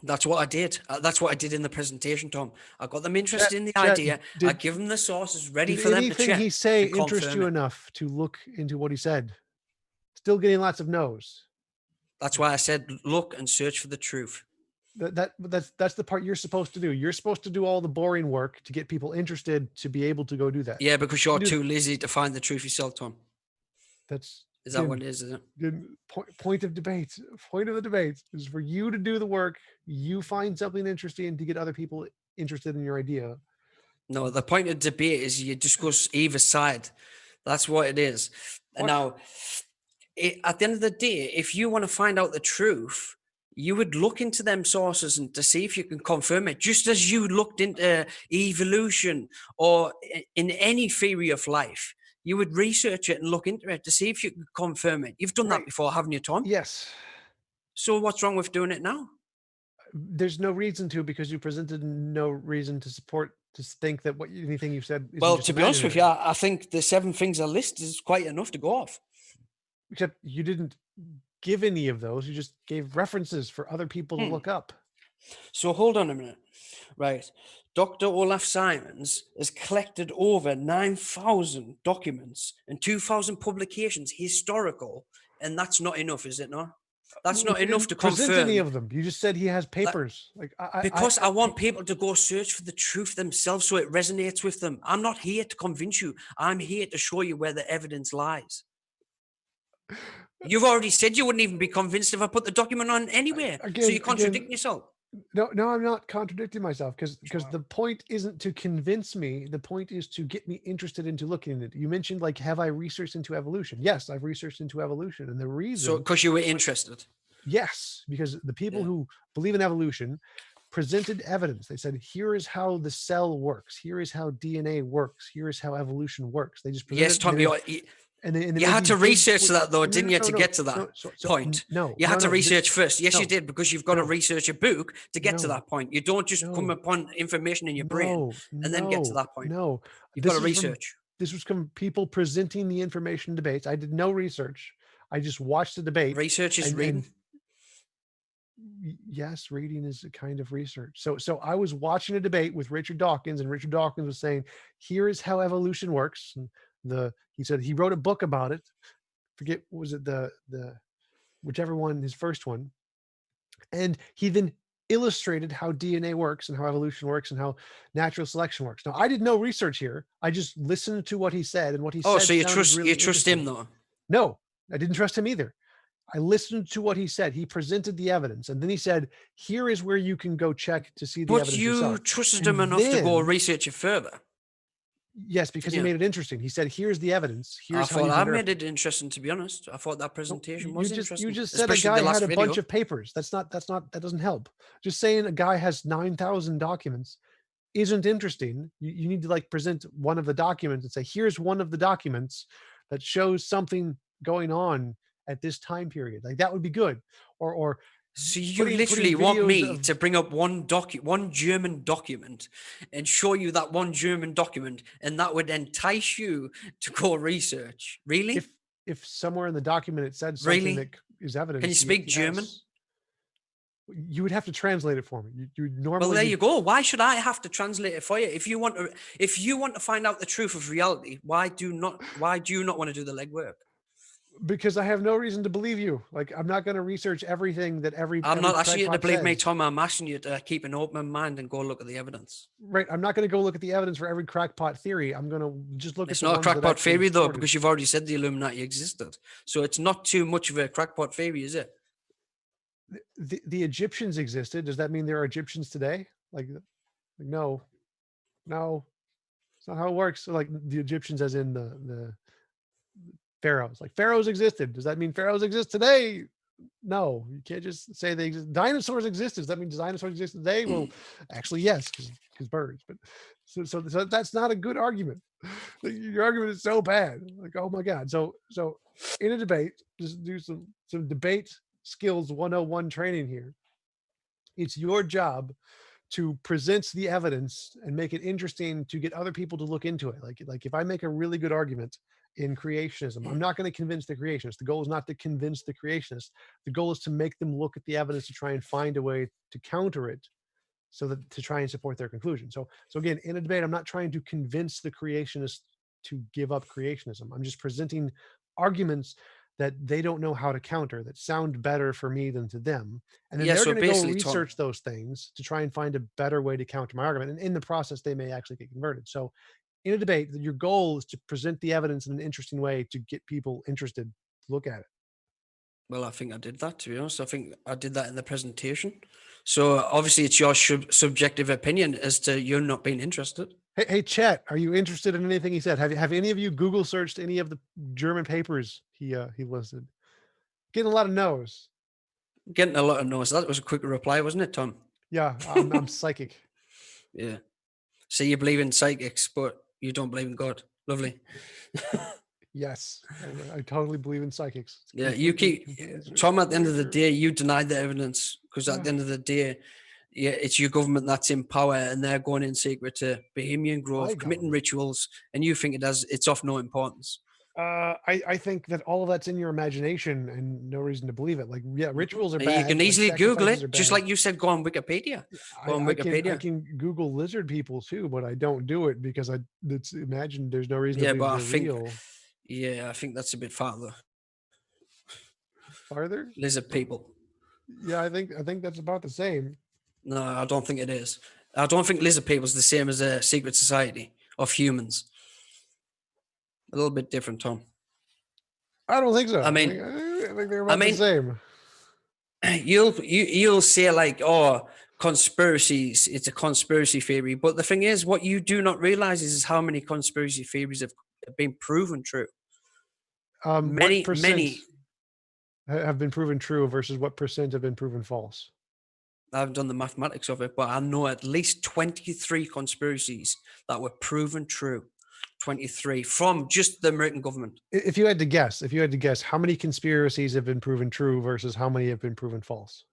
That's what I did. That's what I did in the presentation, Tom. I got them interested in the idea. I give them the sources ready for them to check. Anything he say interest you enough to look into what he said? Still getting lots of no's. That's why I said look and search for the truth. That's the part you're supposed to do. You're supposed to do all the boring work to get people interested to be able to go do that. Yeah, because you're You do- too lazy to find the truth yourself, Tom. That's Is that what it is? Is it? good point of debate. Point of the debate is for you to do the work. You find something interesting to get other people interested in your idea. No, the point of debate is you discuss either side. That's what it is. And now, at the end of the day, if you want to find out the truth, you would look into them sources and to see if you can confirm it, just as you looked into evolution or in any theory of life. You would research it and look into it to see if you can confirm it. You've done that before, haven't you, Tom? Yes. So what's wrong with doing it now? There's no reason to, because you presented no reason to think that anything you said is Well, just to be honest with you, imaginary. I think the 7 things I list is quite enough to go off. Except you didn't give any of those. You just gave references for other people to look up. So hold on a minute. Right. Dr. Olaf Simons has collected over 9,000 documents and 2,000 publications, historical, and that's not enough, is it not? That's not You enough to didn't present confirm. any of them. You just said he has papers. Because I want people to go search for the truth themselves so it resonates with them. I'm not here to convince you. I'm here to show you where the evidence lies. You've already said you wouldn't even be convinced if I put the document on anywhere. So you're contradicting yourself. No, I'm not contradicting myself because the point isn't to convince me. The point is to get me interested into looking at it. You mentioned, like, have I researched into evolution? Yes, I've researched into evolution. And the reason... So because you were interested? Yes, because the people who believe in evolution presented evidence. They said, here is how the cell works. Here is how DNA works. Here is how evolution works. They just presented... Yes, Tom, and you had to research that, though, didn't you, to get to that point? No. You had to research first. Yes, you did, because you've got to research a book to get to that point. You don't just come upon information in your brain and then get to that point. No. You've got to research. This was from people presenting the information debates. I did no research. I just watched the debate. Research is reading. Yes, reading is a kind of research. So I was watching a debate with Richard Dawkins, and Richard Dawkins was saying, here is how evolution works. And he said he wrote a book about it. Forget, was it the whichever one, his first one. And he then illustrated how DNA works and how evolution works and how natural selection works. Now, I did no research here. I just listened to what he said, and what he said. Oh, so you trust him, though? No, I didn't trust him either. I listened to what he said. He presented the evidence, and then he said, here is where you can go check to see the evidence. But you yourself. Trusted him enough to go research it further. Yes, because he made it interesting. He said, here's the evidence. Here's I thought I made it interesting, to be honest. I thought that presentation was interesting. You just said a guy had a bunch of papers. That doesn't help. Just saying a guy has 9,000 documents isn't interesting. You need to, like, present one of the documents and say, here's one of the documents that shows something going on at this time period. Like, that would be good. Or so you literally want me to bring up one German document and show you that one German document, and that would entice you to go research? Really? If somewhere in the document it said something that is evidence. Can you speak German? You would have to translate it for me. You normally. Well, there you go. Why should I have to translate it for you? If you want to find out the truth of reality, why do you not want to do the legwork? Because I have no reason to believe you. Like, I'm not going to research everything that I'm not asking you to believe me, Tom. I'm asking you to keep an open mind and go look at the evidence. Right. I'm not going to go look at the evidence for every crackpot theory. I'm going to just look at. It's not a crackpot theory, though, because you've already said the Illuminati existed. So it's not too much of a crackpot theory, is it? The Egyptians existed. Does that mean there are Egyptians today? Like no, it's not how it works. So, like, the Egyptians, as in the pharaohs. Like, pharaohs existed. Does that mean pharaohs exist today? No, you can't just say they exist. Dinosaurs existed. Does that mean dinosaurs exist today? Well, actually, yes, because birds. But so that's not a good argument. Your argument is so bad. Like, oh my God. So in a debate, just do some debate skills 101 training here. It's your job to present the evidence and make it interesting to get other people to look into it. Like if I make a really good argument in creationism, I'm not going to convince the creationists. The goal is not to convince the creationists. The goal is to make them look at the evidence to try and find a way to counter it, so that to try and support their conclusion. So again, in a debate, I'm not trying to convince the creationists to give up creationism. I'm just presenting arguments that they don't know how to counter, that sound better for me than to them. And then Yeah, they're so going to go basically, Tom, research those things to try and find a better way to counter my argument. And in the process, they may actually get converted. So in a debate, your goal is to present the evidence in an interesting way to get people interested to look at it. well, I think I did that, to be honest. I think I did that in the presentation. So obviously it's your subjective opinion as to you not being interested. Hey, Chet, are you interested in anything he said? Have any of you Google searched any of the German papers he listed? Getting a lot of no's. Getting a lot of no's. That was a quick reply, wasn't it, Tom? Yeah, I'm psychic. Yeah. So you believe in psychics, but you don't believe in God. Lovely. Yes, I totally believe in psychics. It's Yeah, you completely true. Tom, at the end of the day, you denied the evidence because at the end of the day, yeah, it's your government that's in power and they're going in secret to Bohemian Grove, My committing government. rituals, and you think it's of no importance. I think that all of that's in your imagination and no reason to believe it. Like, yeah, rituals are And bad. you can like easily Google sacrifices it, are just bad. like you said, go on Wikipedia. Go on I Wikipedia. can Google lizard people too, but I don't do it because it's imagined. There's no reason to Yeah, believe but I they're think, real. yeah, I think that's a bit farther. Farther? Lizard people. Yeah, I think that's about the same. No, I don't think it is. I don't think lizard people is the same as a secret society of humans. A little bit different, Tom. I don't think so. I mean- I think they're about the mean- same. You'll say like, oh, conspiracies, it's a conspiracy theory. But the thing is, what you do not realize is how many conspiracy theories have been proven true. Many, What percent many. have been proven true versus what percent have been proven false? I haven't done the mathematics of it, but I know at least 23 conspiracies that were proven true. 23 from just the American government. If you had to guess, how many conspiracies have been proven true versus how many have been proven false?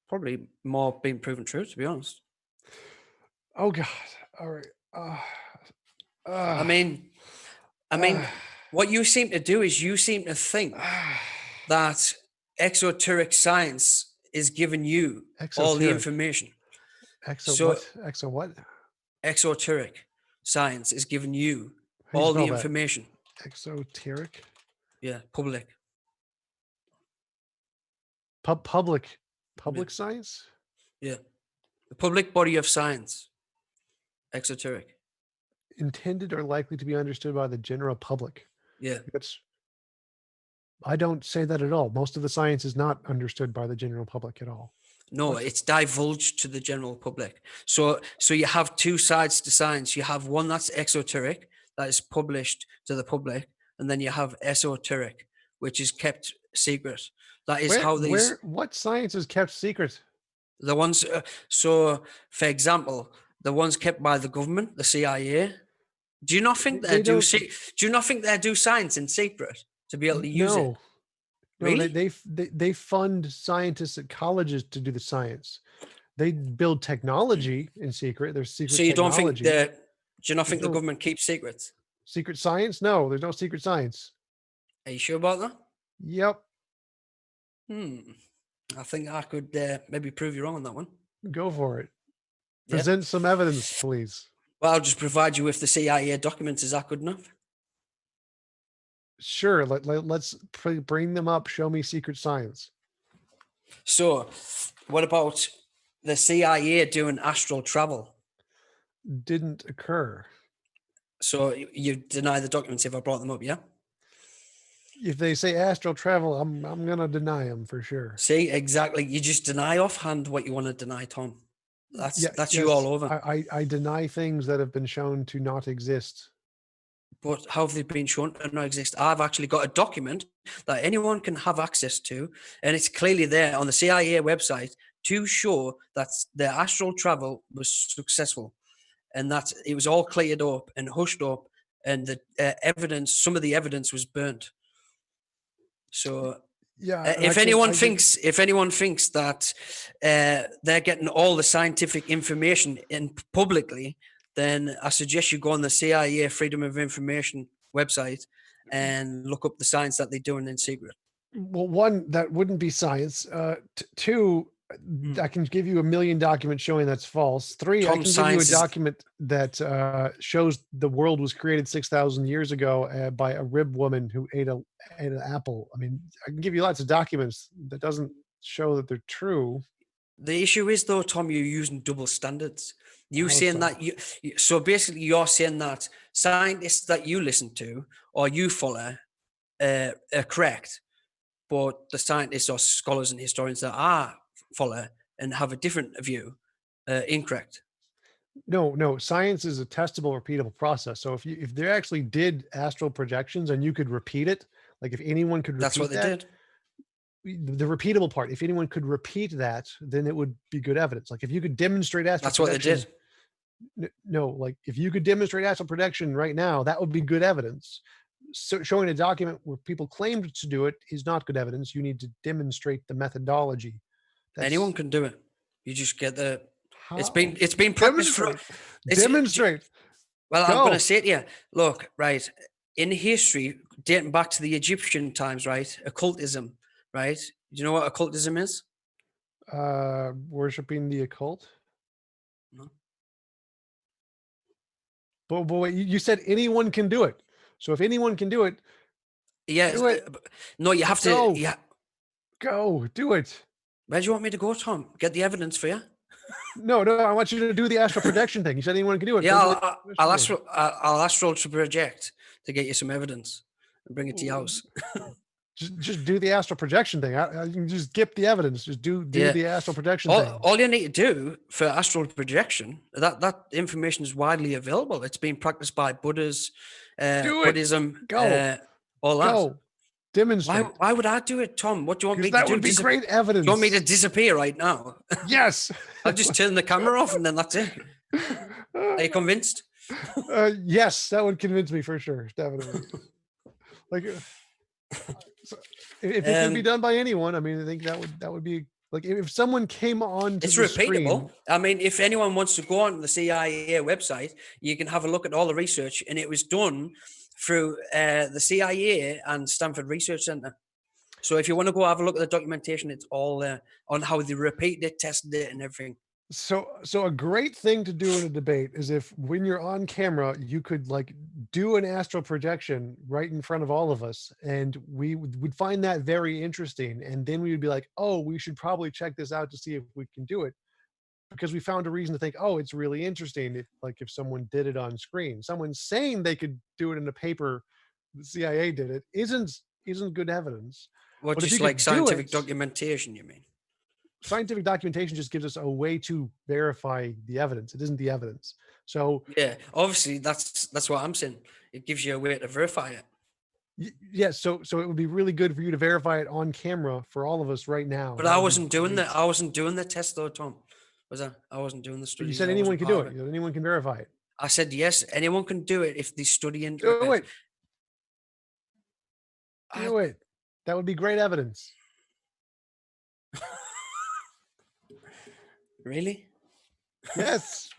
Probably more being proven true, to be honest. Oh God! All right. I mean, what you seem to do is you seem to think that exoteric science is giving you all the Exoteric. information. Exo what? Exoteric science is giving you How do you all the spell that? information. Exoteric. Yeah, public. Public science. Yeah, the public body of science. Exoteric. Intended or likely to be understood by the general public. Yeah. I don't say that at all. Most of the science is not understood by the general public at all. No, it's divulged to the general public. So you have two sides to science. You have one that's exoteric, that is published to the public, and then you have esoteric, which is kept secret. That is What science is kept secret? the ones. So, for example, the ones kept by the government, the CIA. Do you not think They Do you not think they do science in secret to be able to use it? No, Really? they fund scientists at colleges to do the science. They build technology in secret. There's secret. So you don't think technology. that? Do you not think the No. government keeps secrets? Secret science? No, there's no secret science. Are you sure about that? Yep. I think I could maybe prove you wrong on that one. Go for it. Yeah. Present some evidence, please. Well, I'll just provide you with the CIA documents. Is that good enough? Sure. Let's bring them up. Show me secret science. So, what about the CIA doing astral travel? Didn't occur. So you deny the documents if I brought them up, yeah? If they say astral travel, I'm gonna deny them for sure. See, exactly. You just deny offhand what you want to deny, Tom. That's you yes, all over. I deny things that have been shown to not exist. But how have they been shown to not exist? I've actually got a document that anyone can have access to, and it's clearly there on the CIA website to show that the astral travel was successful, and that it was all cleared up and hushed up, and the evidence, some of the evidence was burnt. So Yeah. if anyone thinks that they're getting all the scientific information in publicly, then I suggest you go on the CIA Freedom of Information website and look up the science that they're doing in secret. Well, one, that wouldn't be science. Two, I can give you a million documents showing that's false. 3, I Tom, can give you a science is- document that shows the world was created 6,000 years ago by a rib woman who ate an apple. I mean, I can give you lots of documents that doesn't show that they're true. The issue is, though, Tom, you're using double standards. You How saying so? that so basically you're saying that scientists that you listen to or you follow are correct, but the scientists or scholars and historians that I follow and have a different view incorrect. No, science is a testable, repeatable process. So if they actually did astral projections and you could repeat it, like if anyone could repeat That's what they that, did. the repeatable part, if anyone could repeat that, then it would be good evidence. Like if you could demonstrate astral That's what they projection, did. no, like if you could demonstrate astral projection right now, that would be good evidence. So showing a document where people claimed to do it is not good evidence. You need to demonstrate the methodology. Anyone can do it. You just get the. It's How? been practiced for. Demonstrate. Well, I'm Go. going to say to you, look, right, in history, dating back to the Egyptian times, right, occultism, right? Do you know what occultism is? Worshipping the occult. No. But wait, you said anyone can do it. So if anyone can do it, Yeah. do it. No, you have to. Go. Yeah. Go do it. Where do you want me to go, Tom? Get the evidence for you. No, I want you to do the astral projection thing. You said anyone can do it. Yeah, Go do it. I'll astral to project to get you some evidence and bring it to your house. Just do the astral projection thing. You can just skip the evidence. Just do Yeah. the astral projection thing. All you need to do for astral projection, that information is widely available. It's been practiced by Buddhas, Do it. Buddhism, Go. all that. Go. Demonstrate. Why would I do it, Tom? What do you want me Because to that do? would be great evidence. Do you want me to disappear right now? Yes. I'll just turn the camera off and then that's it. Are you convinced? Yes, that would convince me for sure. Definitely. Like, so if it can be done by anyone, I mean, I think that would be like if someone came on to It's the repeatable. screen. I mean, if anyone wants to go on the CIA website, you can have a look at all the research, and it was done through the CIA and Stanford Research Center. So if you want to go have a look at the documentation, it's all there on how they repeated it, tested it, and everything. So a great thing to do in a debate is if when you're on camera, you could like do an astral projection right in front of all of us, and we would find that very interesting. And then we would be like, oh, we should probably check this out to see if we can do it, because we found a reason to think, oh, it's really interesting. If someone did it on screen, someone saying they could do it in a paper, the CIA did it, isn't good evidence. Well, But if just you like could do scientific it- documentation, you mean? Scientific documentation just gives us a way to verify the evidence. It isn't the evidence. So Yeah, obviously that's what I'm saying. It gives you a way to verify it. yes, so it would be really good for you to verify it on camera for all of us right now. But That I would be wasn't doing great. that. I wasn't doing the test though, Tom. Was I? I wasn't doing the But study. you said anyone can do it. Anyone can verify it. I said yes. Anyone can do it if they study into Do it. I- Do it. That would be great evidence. Really? Yes.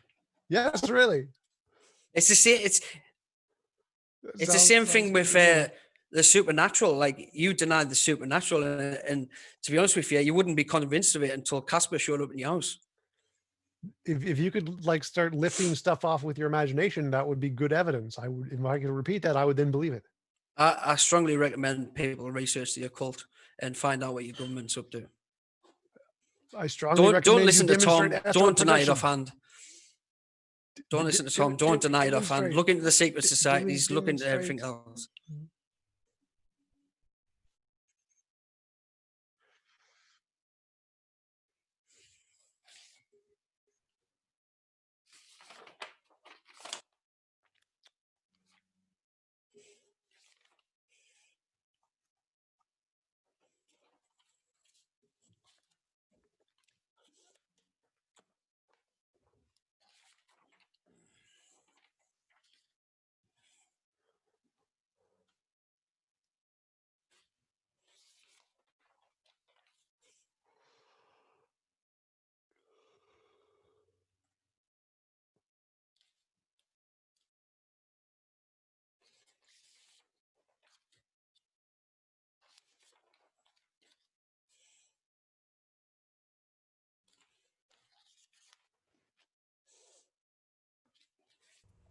Yes, really. It's the same. It's the same thing with the supernatural. Like you denied the supernatural, and to be honest with you, you wouldn't be convinced of it until Casper showed up in your house. If you could like start lifting stuff off with your imagination, that would be good evidence. I would, if I could repeat that, I would then believe it. I strongly recommend people research the occult and find out what your government's up to. I strongly recommend Don't you listen to Tom. demonstrate astral Don't deny it projection. offhand. Don't listen to Tom. Don't deny it offhand. demonstrate. Look into the secret societies. Look into demonstrate. everything else.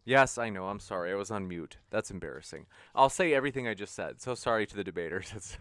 Yes, I know. I'm sorry. I was on mute. That's embarrassing. I'll say everything I just said. So sorry to the debaters. It's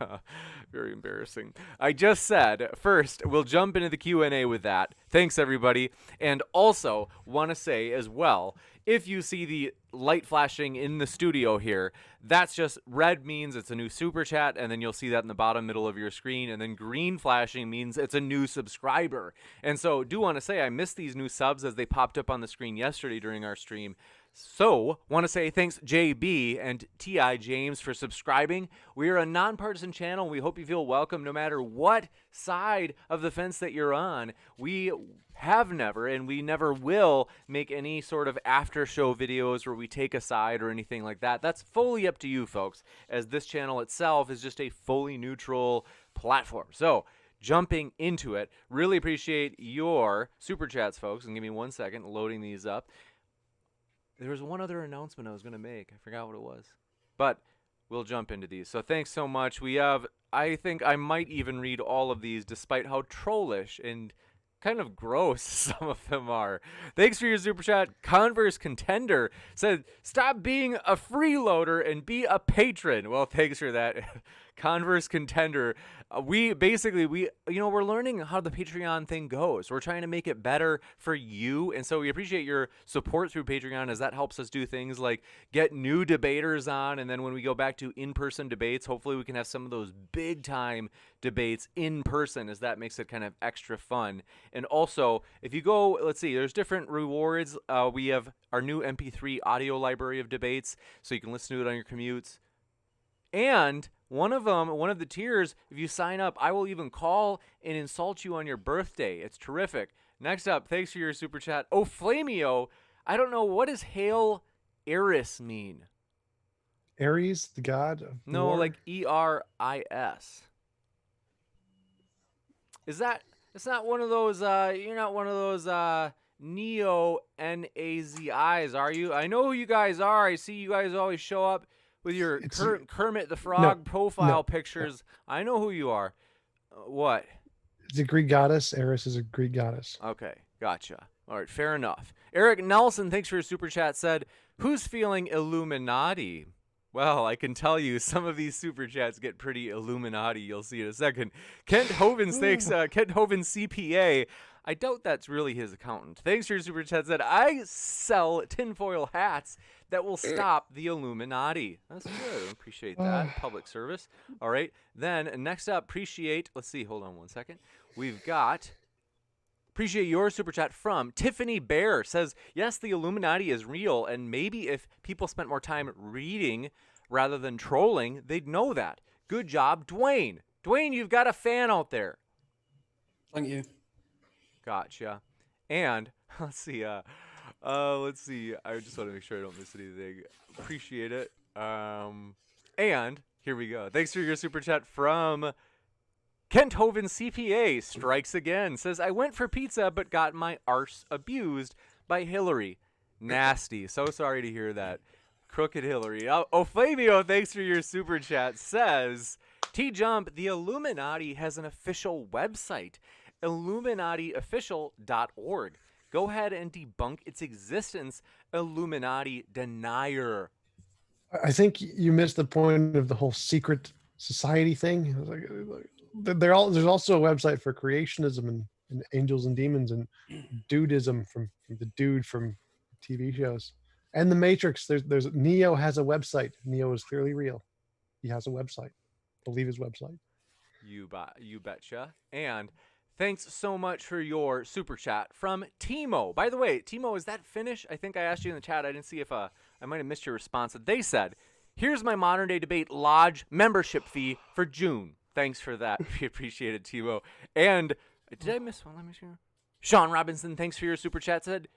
very embarrassing. I just said, first, we'll jump into the Q&A with that. Thanks, everybody. And also, want to say as well, if you see the light flashing in the studio here, that's just red means it's a new super chat, and then you'll see that in the bottom middle of your screen, and then green flashing means it's a new subscriber. And so do want to say I missed these new subs as they popped up on the screen yesterday during our stream. So, want to say thanks JB and TI James for subscribing. We are a nonpartisan channel. We hope you feel welcome no matter what side of the fence that you're on. We have never and we never will make any sort of after show videos where we take a side or anything like that. That's fully up to you folks, as this channel itself is just a fully neutral platform. So, jumping into it, really appreciate your super chats, folks. And give me 1 second loading these up. There was one other announcement I was going to make. I forgot what it was. But we'll jump into these. So thanks so much. We have, I think I might even read all of these despite how trollish and kind of gross some of them are. Thanks for your super chat. Converse Contender said, stop being a freeloader and be a patron. Well, thanks for that. Converse Contender. We're learning how the Patreon thing goes. We're trying to make it better for you. And so we appreciate your support through Patreon, as that helps us do things like get new debaters on. And then when we go back to in-person debates, hopefully we can have some of those big time debates in person, as that makes it kind of extra fun. And also, if you go, let's see, there's different rewards. We have our new MP3 audio library of debates, so you can listen to it on your commutes. And one of the tiers, if you sign up, I will even call and insult you on your birthday. It's terrific. Next up, thanks for your super chat. Oh, Flamio, I don't know, what does Hail Eris mean? Ares, the god of No, war? like ERIS. Is that, it's not one of those, you're not one of those neo-Nazis, are you? I know who you guys are. I see you guys always show up with your Kermit the Frog profile pictures. I know who you are. What? It's a Greek goddess. Eris is a Greek goddess. Okay, gotcha. All right, fair enough. Eric Nelson, thanks for your super chat, said, who's feeling Illuminati? Well, I can tell you some of these super chats get pretty Illuminati. You'll see in a second. Kent Hovind, thanks. Kent Hovind CPA. I doubt that's really his accountant. Thanks for your super chat. Said, I sell tinfoil hats that will stop the Illuminati. That's good. I appreciate that. Public service. All right. Then next up, let's see. Hold on 1 second. We've got, appreciate your super chat from Tiffany Bear. Says, yes, the Illuminati is real. And maybe if people spent more time reading rather than trolling, they'd know that. Good job, Dwayne. Dwayne, you've got a fan out there. Thank you. Gotcha. And let's see. I just want to make sure I don't miss anything. Appreciate it. And here we go. Thanks for your super chat from Kent Hovind CPA. Strikes again. Says, I went for pizza but got my arse abused by Hillary. Nasty. So sorry to hear that. Crooked Hillary. Oh, Flavio, thanks for your super chat. Says, TJump, the Illuminati has an official website. IlluminatiOfficial.org. Go ahead and debunk its existence, Illuminati denier. I think you missed the point of the whole secret society thing. There's also a website for creationism and angels and demons and dudism from the dude from TV shows. And the Matrix, there's Neo has a website. Neo is clearly real. He has a website. Believe his website. You betcha. And thanks so much for your super chat from Timo. By the way, Timo, is that Finnish? I think I asked you in the chat. I didn't see if I might have missed your response. They said, here's my Modern Day Debate Lodge membership fee for June. Thanks for that. We appreciate it, Timo. And did I miss one? Let me see. Sean Robinson, thanks for your super chat. Said,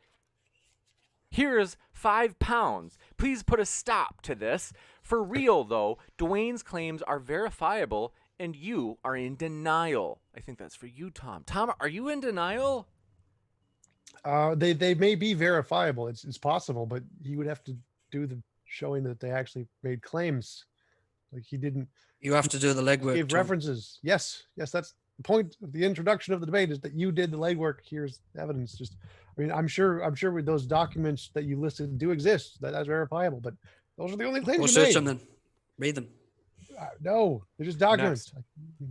here's £5. Please put a stop to this. For real, though, Dwayne's claims are verifiable and you are in denial. I think that's for you, Tom. Tom, are you in denial? They may be verifiable. It's possible, but he would have to do the showing that they actually made claims. Like he didn't. You have to do the legwork. Gave references. Yes, that's The point of the introduction of the debate is that you did the legwork. Here's evidence. Just, I mean, I'm sure with those documents that you listed do exist. That's verifiable, but those are the only claims Or you search made. them then. Read them. No, they're just documents.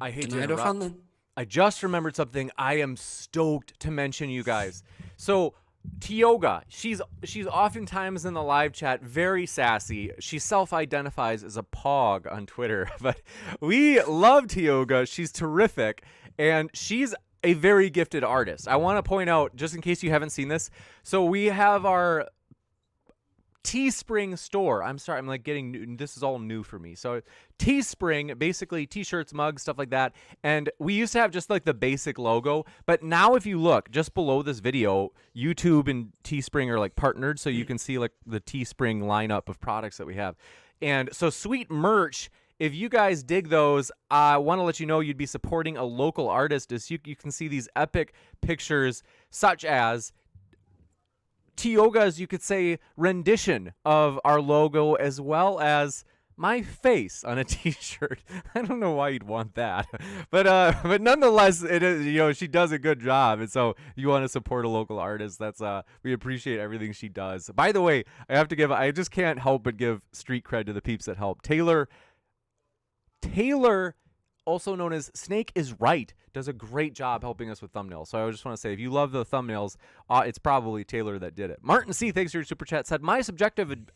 I hate to Denied or interrupt. found then. I just remembered something I am stoked to mention, you guys. So Tioga, she's oftentimes in the live chat very sassy. She self-identifies as a pog on Twitter, but we love Tioga. She's terrific, and she's a very gifted artist. I want to point out, just in case you haven't seen this, so we have our Teespring store. I'm sorry, I'm like getting new. This is all new for me. So Teespring, basically t-shirts, mugs, stuff like that. And we used to have just like the basic logo, but now if you look just below this video, YouTube and Teespring are like partnered, so you can see like the Teespring lineup of products that we have. And so sweet merch. If you guys dig those, I want to let you know you'd be supporting a local artist. As you can see these epic pictures, such as Tioga's, you could say, rendition of our logo, as well as my face on a t-shirt. I don't know why you'd want that, but nonetheless, it is, she does a good job, and so you want to support a local artist. That's we appreciate everything she does. By the way, I just can't help but give street cred to the peeps that help. Taylor, also known as Snake is Right, does a great job helping us with thumbnails. So I just want to say, if you love the thumbnails, it's probably Taylor that did it. Martin C., thanks for your super chat, said, my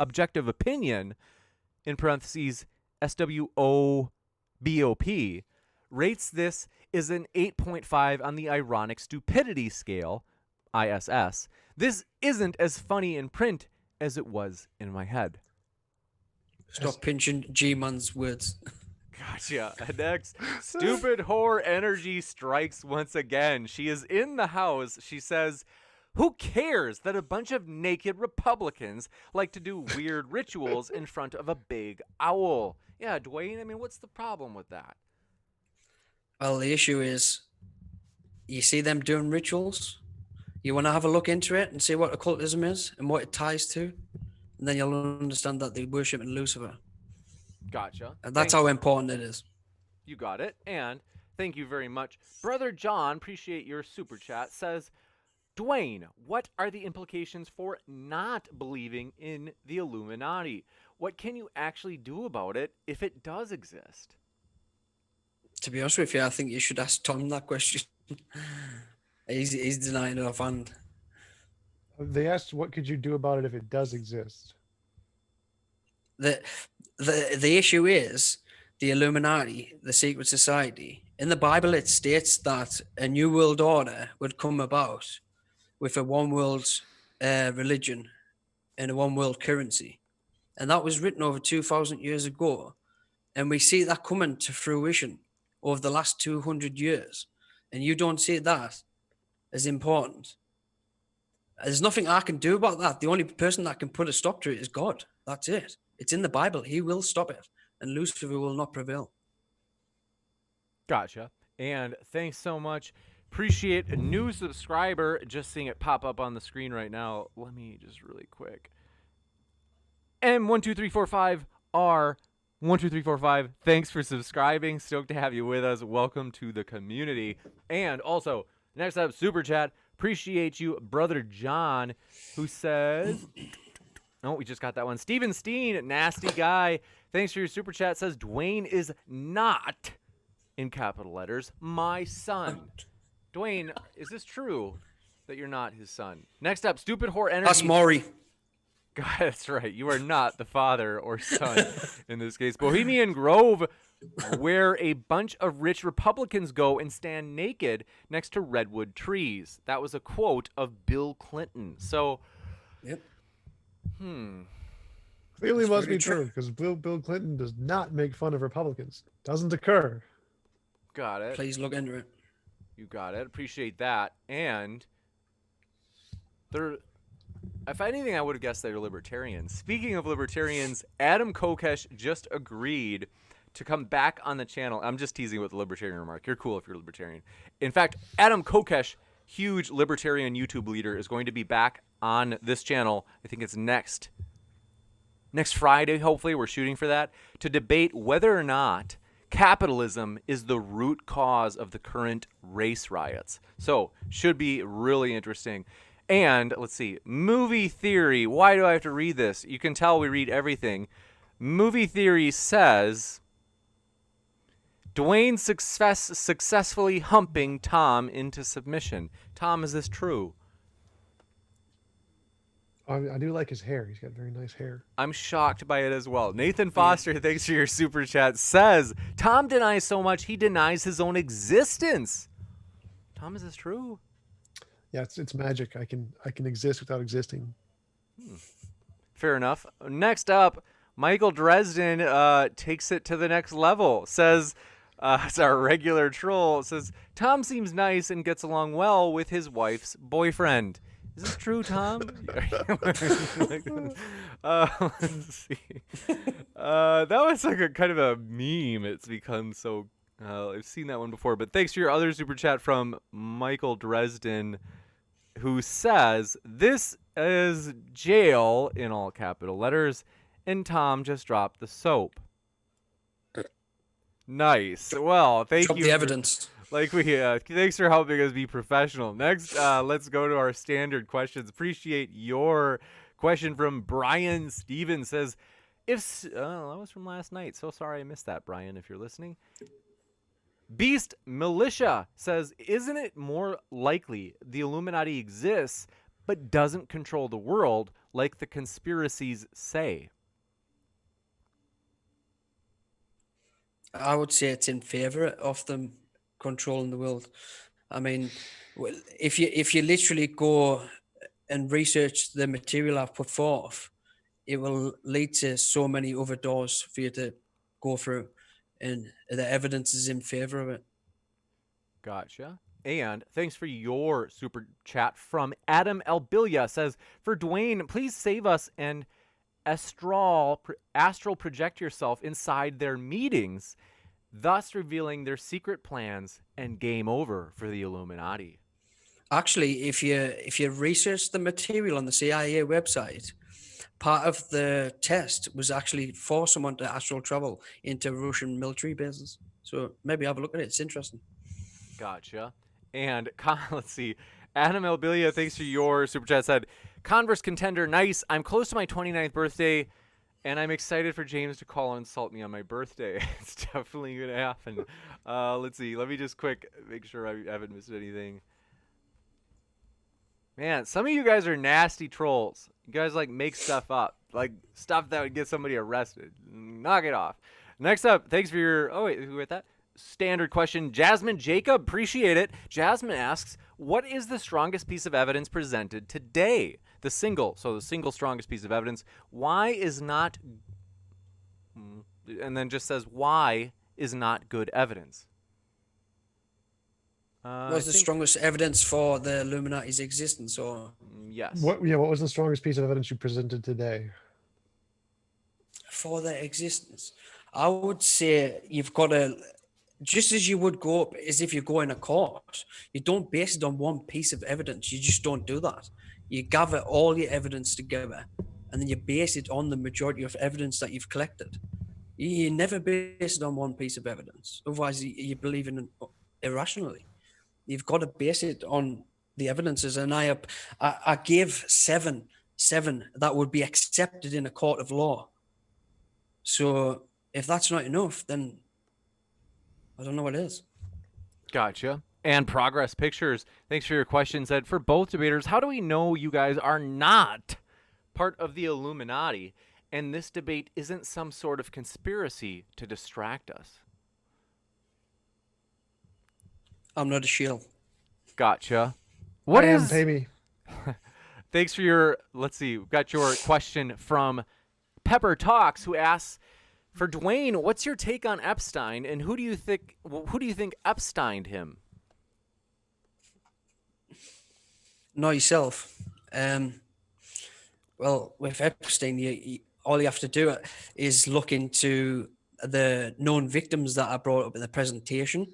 objective opinion, in parentheses, SWOBOP, rates this as an 8.5 on the ironic stupidity scale, ISS. This isn't as funny in print as it was in my head. Stop pinching G-Man's words. Gotcha. Next, stupid whore energy strikes once again. She is in the house. She says, who cares that a bunch of naked Republicans like to do weird rituals in front of a big owl? Yeah, Dwayne, I mean, what's the problem with that? Well, the issue is, you see them doing rituals, you want to have a look into it and see what occultism is and what it ties to, and then you'll understand that they worship in Lucifer. Gotcha. And that's how important it is. You got it. And thank you very much. Brother John, appreciate your super chat, says, Dwayne, what are the implications for not believing in the Illuminati? What can you actually do about it if it does exist? To be honest with you, I think you should ask Tom that question. he's denying it offhand. They asked, what could you do about it if it does exist? The issue is the Illuminati, the secret society. In the Bible, it states that a new world order would come about with a one world religion and a one world currency. And that was written over 2,000 years ago. And we see that coming to fruition over the last 200 years. And you don't see that as important. There's nothing I can do about that. The only person that can put a stop to it is God. That's it. It's in the Bible. He will stop it, and Lucifer will not prevail. Gotcha. And thanks so much. Appreciate a new subscriber. Just seeing it pop up on the screen right now. Let me just really quick. M12345R12345. Thanks for subscribing. Stoked to have you with us. Welcome to the community. And also, next up, super chat. Appreciate you, Brother John, who says... Oh, we just got that one. Steven Steen, nasty guy. Thanks for your super chat. Says Dwayne is not, in capital letters, my son. Dwayne, is this true that you're not his son? Next up, stupid whore energy. That's Maury. God, that's right. You are not the father or son in this case. Bohemian Grove, where a bunch of rich Republicans go and stand naked next to redwood trees. That was a quote of Bill Clinton. So, Yep. Clearly That's must very be true, because Bill Clinton does not make fun of Republicans. Doesn't occur. Got it. Please look into it. You got it. Appreciate that. And if anything, I would have guessed they're libertarians. Speaking of libertarians, Adam Kokesh just agreed to come back on the channel. I'm just teasing with the libertarian remark. You're cool if you're libertarian. In fact, Adam Kokesh, huge libertarian YouTube leader, is going to be back on this channel. I think it's next Friday, hopefully. We're shooting for that, to debate whether or not capitalism is the root cause of the current race riots. So, should be really interesting. And let's see, movie theory. Why do I have to read this? You can tell we read everything. Movie theory says Dwayne successfully humping Tom into submission. Tom, is this true? I do like his hair. He's got very nice hair. I'm shocked by it as well. Nathan Foster, thanks for your super chat, says Tom denies so much he denies his own existence. Tom, is this true? Yeah, it's magic. I can exist without existing. Fair enough. Next up, Michael Dresden takes it to the next level. Says, it's our regular troll. Says, Tom seems nice and gets along well with his wife's boyfriend. Is this true, Tom? Let's see. That was like a kind of a meme. It's become so... I've seen that one before. But thanks for your other super chat from Michael Dresden, who says, this is jail, in all capital letters, and Tom just dropped the soap. Nice. Well, thank Drop you. the evidence. Thanks for helping us be professional. Next, let's go to our standard questions. Appreciate your question from Brian Stevens. Says, that was from last night. So sorry I missed that, Brian, if you're listening. Beast Militia says, isn't it more likely the Illuminati exists but doesn't control the world like the conspiracies say? I would say it's in favor of them controlling the world. I mean, if you literally go and research the material I've put forth, it will lead to so many other doors for you to go through, and the evidence is in favor of it. Gotcha. And thanks for your super chat from Adam Elbilia. Says, for Dwayne, please save us and astral project yourself inside their meetings, thus revealing their secret plans and game over for the Illuminati. Actually, if you research the material on the CIA website, part of the test was actually for someone to astral travel into Russian military bases. So maybe have a look at it. It's interesting. Gotcha. And let's see. Adam Elbilia, thanks for your super chat, said, Converse contender, nice. I'm close to my 29th birthday, and I'm excited for James to call and insult me on my birthday. It's definitely going to happen. Let's see. Let me just make sure I haven't missed anything. Man, some of you guys are nasty trolls. You guys make stuff up, like stuff that would get somebody arrested. Knock it off. Next up, thanks for your... Oh, wait, who read that? Standard question. Jasmine Jacob, appreciate it. Jasmine asks, what is the strongest piece of evidence presented today? The single strongest piece of evidence. Why is not... And then just says, why is not good evidence? What's the strongest evidence for the Illuminati's existence? Or yes. What was the strongest piece of evidence you presented today? For their existence, I would say you've got to, just as you would go up as if you go in a court, you don't base it on one piece of evidence. You just don't do that. You gather all your evidence together and then you base it on the majority of evidence that you've collected. You never base it on one piece of evidence. Otherwise, you believe in it irrationally. You've got to base it on the evidences. And I gave seven that would be accepted in a court of law. So if that's not enough, then I don't know what is. Gotcha. And Progress Pictures, thanks for your question. Said, for both debaters, how do we know you guys are not part of the Illuminati and this debate isn't some sort of conspiracy to distract us? I'm not a shill. Gotcha. Pay me. Thanks for your, let's see, we've got your question from Pepper Talks, who asks, for Dwayne, what's your take on Epstein, and who do you think Epsteined him? Know yourself. Well, with Epstein, all you have to do is look into the known victims that I brought up in the presentation.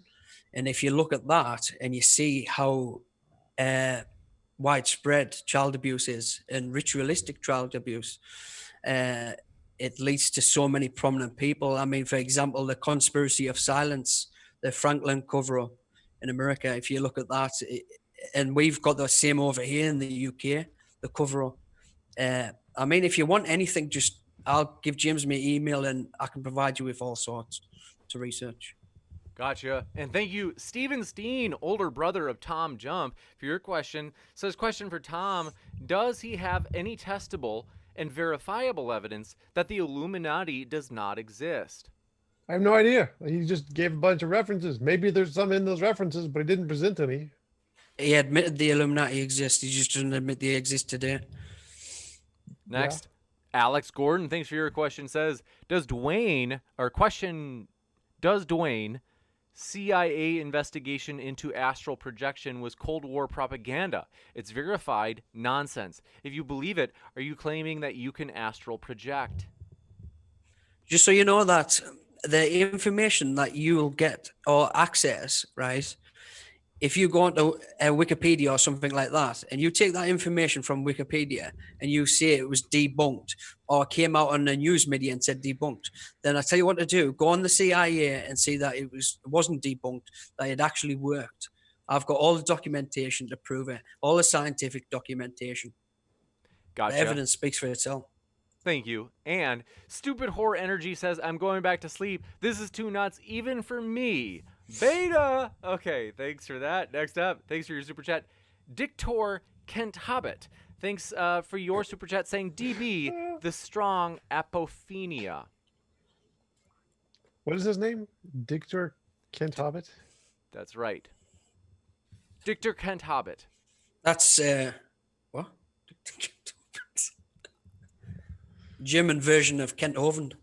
And if you look at that and you see how widespread child abuse is and ritualistic child abuse, it leads to so many prominent people. I mean, for example, the conspiracy of silence, the Franklin cover-up in America. If you look at that, and we've got the same over here in the UK, the cover-up. I mean, if you want anything, just I'll give James my email and I can provide you with all sorts to research. Gotcha. And thank you, Stephen Steen, older brother of TJump, for your question. Says, question for Tom, does he have any testable and verifiable evidence that the Illuminati does not exist? I have no idea. He just gave a bunch of references. Maybe there's some in those references, but he didn't present any. He admitted the Illuminati exist. He just doesn't admit they exist today. Next, Alex Gordon, thanks for your question, says, does Dwayne CIA investigation into astral projection was Cold War propaganda? It's verified nonsense. If you believe it, are you claiming that you can astral project? Just so you know that the information that you'll get or access, right? If you go onto Wikipedia or something like that, and you take that information from Wikipedia and you say it was debunked or came out on the news media and said debunked, then I tell you what to do. Go on the CIA and see that it wasn't debunked, that it actually worked. I've got all the documentation to prove it, all the scientific documentation. Gotcha. The evidence speaks for itself. Thank you. And Stupid Horror Energy says, I'm going back to sleep. This is too nuts, even for me. Beta. Okay, thanks for that. Next up, thanks for your super chat. Dictor Kent Hobbit. Thanks for your super chat saying, DB, the strong apophenia. What is his name? Dictor Kent Hobbit? That's right. Dictor Kent Hobbit. That's, what? German version of Kent Hovind.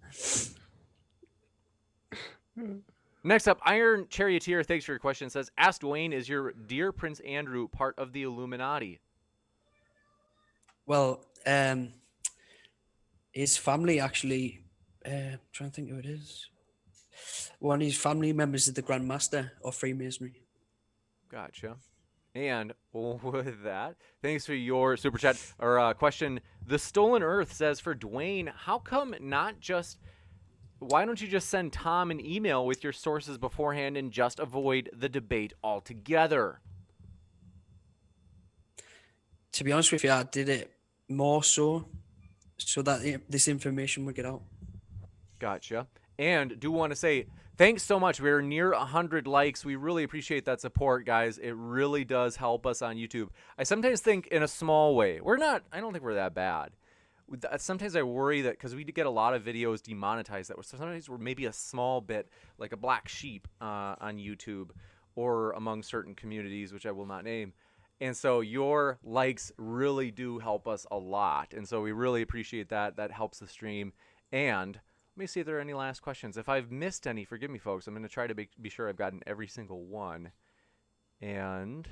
Next up, Iron Charioteer, thanks for your question, says, ask Dwayne, is your dear Prince Andrew part of the Illuminati? Well, his family actually, I'm trying to think who it is. One of his family members is the Grand Master of Freemasonry. Gotcha. And with that, thanks for your super chat or question. The Stolen Earth says, for Dwayne, how come why don't you just send Tom an email with your sources beforehand and just avoid the debate altogether? To be honest with you, I did it more so that this information would get out. Gotcha. And do want to say thanks so much. We're near 100 likes. We really appreciate that support, guys. It really does help us on YouTube. I sometimes think in a small way. I don't think we're that bad. Sometimes I worry that because we get a lot of videos demonetized, that sometimes we're maybe a small bit like a black sheep on YouTube or among certain communities, which I will not name. And so your likes really do help us a lot. And so we really appreciate that. That helps the stream. And let me see if there are any last questions. If I've missed any, forgive me, folks. I'm going to try to be sure I've gotten every single one. And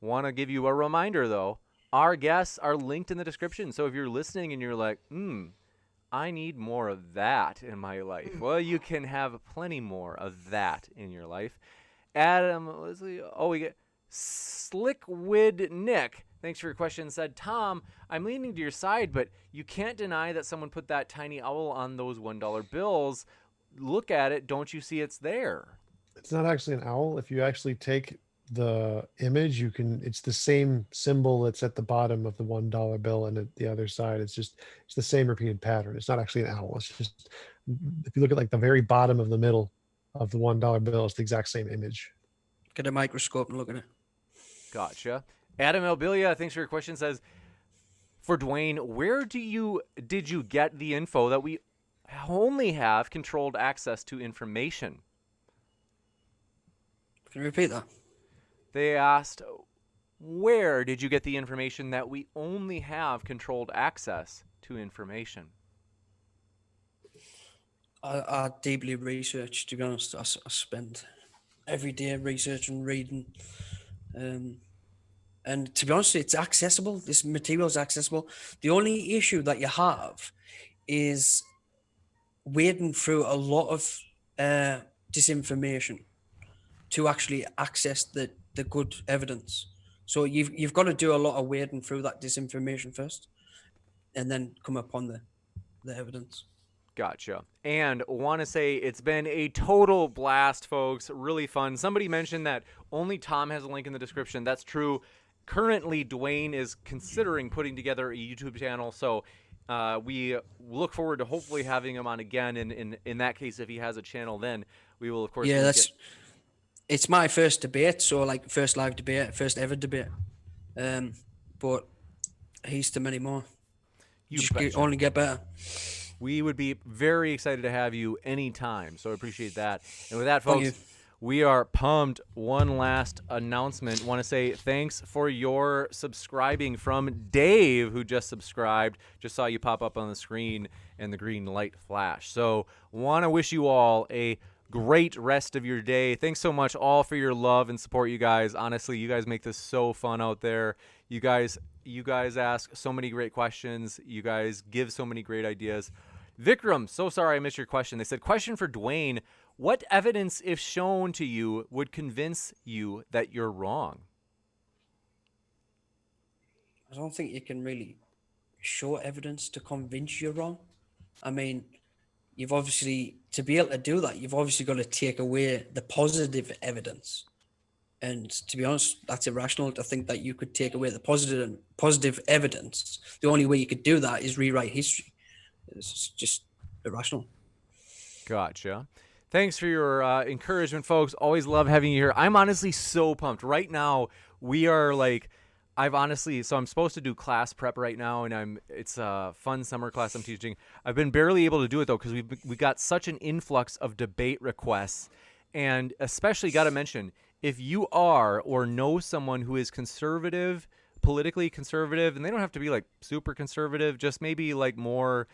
want to give you a reminder, though. Our guests are linked in the description. So if you're listening and you're like, I need more of that in my life. Well, you can have plenty more of that in your life. Adam, let's see. Oh, we get Slickwid Nick. Thanks for your question. Said, Tom, I'm leaning to your side, but you can't deny that someone put that tiny owl on those $1 bills. Look at it. Don't you see it's there? It's not actually an owl. If you actually take the image, it's the same symbol that's at the bottom of the $1 bill, and at the other side it's the same repeated pattern. It's not actually an owl. It's just, if you look at like the very bottom of the middle of the $1 bill, it's the exact same image. Get a microscope and look at it. Gotcha. Adam Elbilia, thanks for your question, says, for Dwayne, where did you get the info that we only have controlled access to information? Can you repeat that? They asked, where did you get the information that we only have controlled access to information? I deeply research, to be honest. I spend every day researching, reading. And to be honest, it's accessible. This material is accessible. The only issue that you have is wading through a lot of disinformation to actually access the good evidence. So you've got to do a lot of wading through that disinformation first, and then come upon the evidence. Gotcha. And want to say it's been a total blast, folks. Really fun. Somebody mentioned that only Tom has a link in the description. That's true. Currently, Dwayne is considering putting together a YouTube channel, so we look forward to hopefully having him on again. And in that case, if he has a channel, then we will, of course, Yeah, link it. it's my first debate, so like first live debate, first ever debate. But he's to many more. You Just betcha. only get better. We would be very excited to have you anytime, so I appreciate that. And with that, Thank folks, you. we are pumped. One last announcement. Want to say thanks for your subscribing from Dave, who just subscribed. Just saw you pop up on the screen and the green light flash. So want to wish you all a great rest of your day. Thanks so much all for your love and support, you guys. Honestly, you guys make this so fun out there. You guys ask so many great questions. You guys give so many great ideas. Vikram, so sorry I missed your question. They said, question for Dwayne. What evidence, if shown to you, would convince you that you're wrong? I don't think you can really show evidence to convince you're wrong. I mean, you've obviously, to be able to do that, you've obviously got to take away the positive evidence. And to be honest, that's irrational to think that you could take away the positive evidence. The only way you could do that is rewrite history. It's just irrational. Gotcha. Thanks for your encouragement, folks. Always love having you here. I'm honestly so pumped. Right now, we are like, I'm supposed to do class prep right now, and it's a fun summer class I'm teaching. I've been barely able to do it, though, because we got such an influx of debate requests. And especially got to mention, if you are or know someone who is conservative, politically conservative, and they don't have to be like super conservative, just maybe like more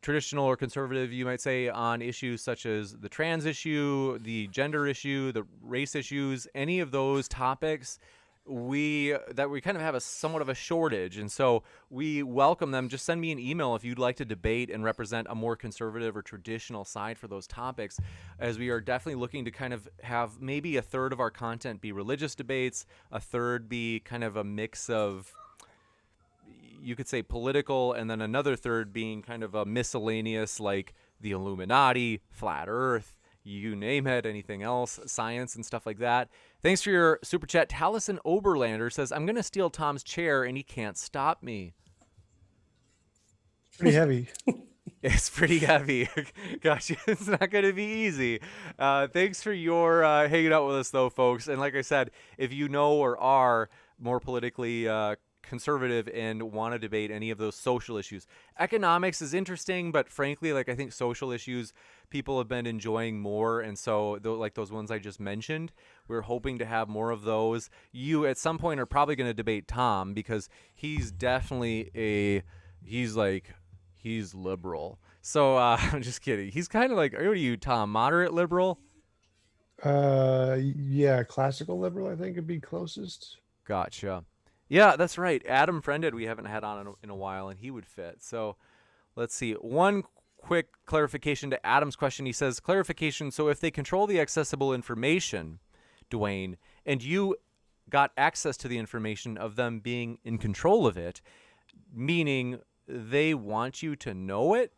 traditional or conservative, you might say, on issues such as the trans issue, the gender issue, the race issues, any of those topics, we kind of have a somewhat of a shortage, and so we welcome them. Just send me an email if you'd like to debate and represent a more conservative or traditional side for those topics, as we are definitely looking to kind of have maybe a third of our content be religious debates, a third be kind of a mix of, you could say, political, and then another third being kind of a miscellaneous, like the Illuminati, flat earth, you name it, anything else, science and stuff like that. Thanks for your super chat. Taliesin Oberlander says, I'm going to steal Tom's chair and he can't stop me. Pretty heavy. It's pretty heavy. Gosh, it's not going to be easy. Thanks for your hanging out with us, though, folks. And like I said, if you know or are more politically conservative and want to debate any of those social issues, economics is interesting, but frankly, like, I think social issues people have been enjoying more, and so like those ones I just mentioned, we're hoping to have more of those. You at some point are probably going to debate Tom, because he's definitely he's liberal. So I'm just kidding. He's kind of like, what are you, Tom? Moderate liberal? Yeah, classical liberal, I think, would be closest. Gotcha. Yeah, that's right. Adam Friended, we haven't had on in a while, and he would fit. So let's see. One quick clarification to Adam's question. He says, clarification, so if they control the accessible information, Dwayne, and you got access to the information of them being in control of it, meaning they want you to know it?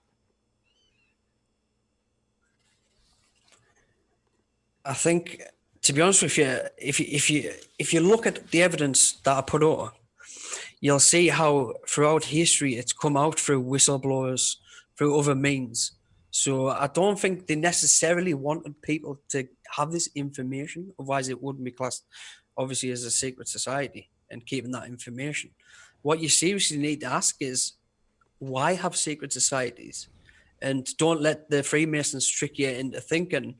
I think, to be honest with you, if you look at the evidence that I put out, you'll see how throughout history it's come out through whistleblowers, through other means. So I don't think they necessarily wanted people to have this information, otherwise it wouldn't be classed, obviously, as a secret society and keeping that information. What you seriously need to ask is, why have secret societies? And don't let the Freemasons trick you into thinking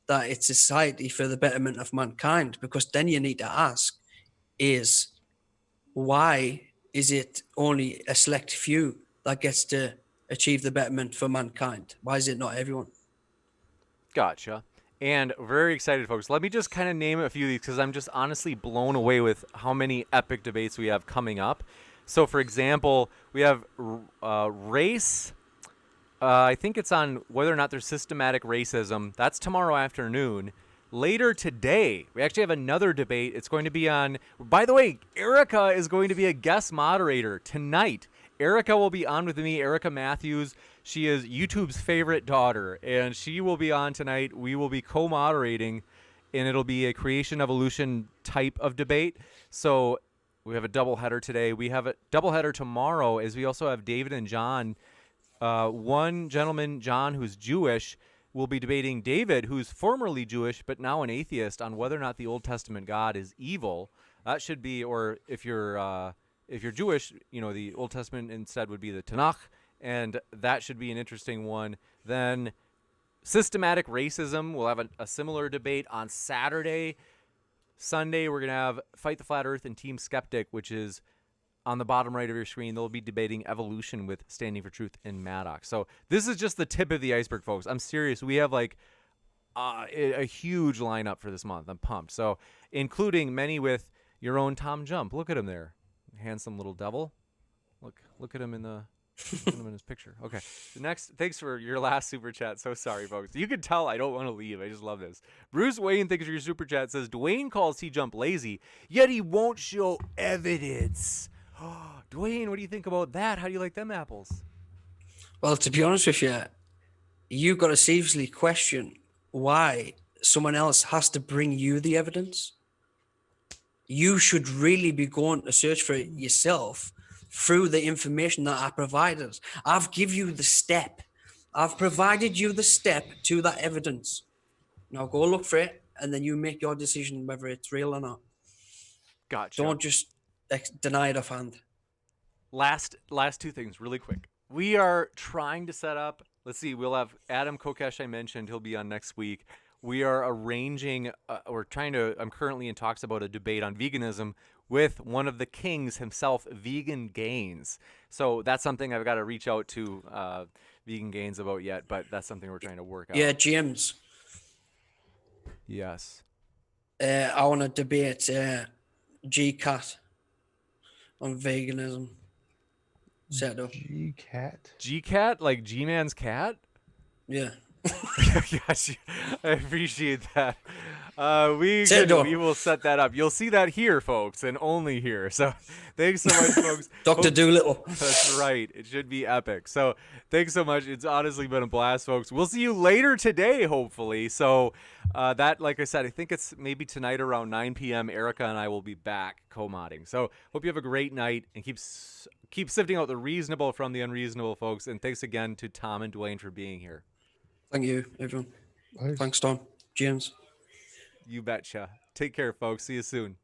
that it's a society for the betterment of mankind, because then you need to ask is, why is it only a select few that gets to achieve the betterment for mankind? Why is it not everyone? Gotcha. And very excited, folks. Let me just kind of name a few of these, because I'm just honestly blown away with how many epic debates we have coming up. So, for example, we have race. I think it's on whether or not there's systematic racism. That's tomorrow afternoon. Later today, we actually have another debate. It's going to be on, by the way, Erika is going to be a guest moderator tonight Erika will be on with me. Erika Matthews. She is YouTube's favorite daughter, and she will be on tonight. We will be co-moderating, and it'll be a creation evolution type of debate. So we have a doubleheader today. We have a doubleheader tomorrow, as we also have David and John. One gentleman, John, who's Jewish, will be debating David, who's formerly Jewish but now an atheist, on whether or not the Old Testament God is evil. That should be, or if you're Jewish, the Old Testament instead would be the Tanakh, and that should be an interesting one. Then systematic racism, we'll have a similar debate on Saturday. Sunday, we're going to have Fight the Flat Earth and Team Skeptic, which is on the bottom right of your screen. They'll be debating evolution with Standing for Truth and Maddox. So this is just the tip of the iceberg, folks. I'm serious. We have a huge lineup for this month. I'm pumped. So including many with your own TJump. Look at him there. Handsome little devil. Look at him in his picture. Okay. The next, thanks for your last super chat. So sorry, folks. You can tell I don't want to leave. I just love this. Bruce Wayne, thanks for your super chat. Says Dwayne calls TJump lazy, yet he won't show evidence. Dwayne, what do you think about that? How do you like them apples? Well, to be honest with you, you've got to seriously question why someone else has to bring you the evidence. You should really be going to search for it yourself through the information that I provided. I've given you the step. I've provided you the step to that evidence. Now go look for it, and then you make your decision whether it's real or not. Gotcha. Don't just deny it offhand. Last two things really quick. We are trying to set up, let's see, we'll have Adam Kokesh, I mentioned, he'll be on next week. We are arranging, I'm currently in talks about a debate on veganism with one of the kings himself, Vegan Gains. So that's something I've got to reach out to Vegan Gains about yet, but that's something we're trying to work out. Yeah, James. Yes. I want to debate G-Cat on veganism. Set up. G-Cat? G-Cat? Like G-Man's cat? Yeah. Gotcha. I appreciate that. We will set that up. You'll see that here, folks, and only here. So thanks so much, folks. Dr. Doolittle. That's right. It should be epic. So thanks so much. It's honestly been a blast, folks. We'll see you later today, hopefully. So that, like I said, I think it's maybe tonight around 9 p.m. Erika and I will be back co-modding. So hope you have a great night, and keep sifting out the reasonable from the unreasonable, folks. And thanks again to Tom and Dwayne for being here. Thank you, everyone. Nice. Thanks, Tom. James. You betcha. Take care, folks. See you soon.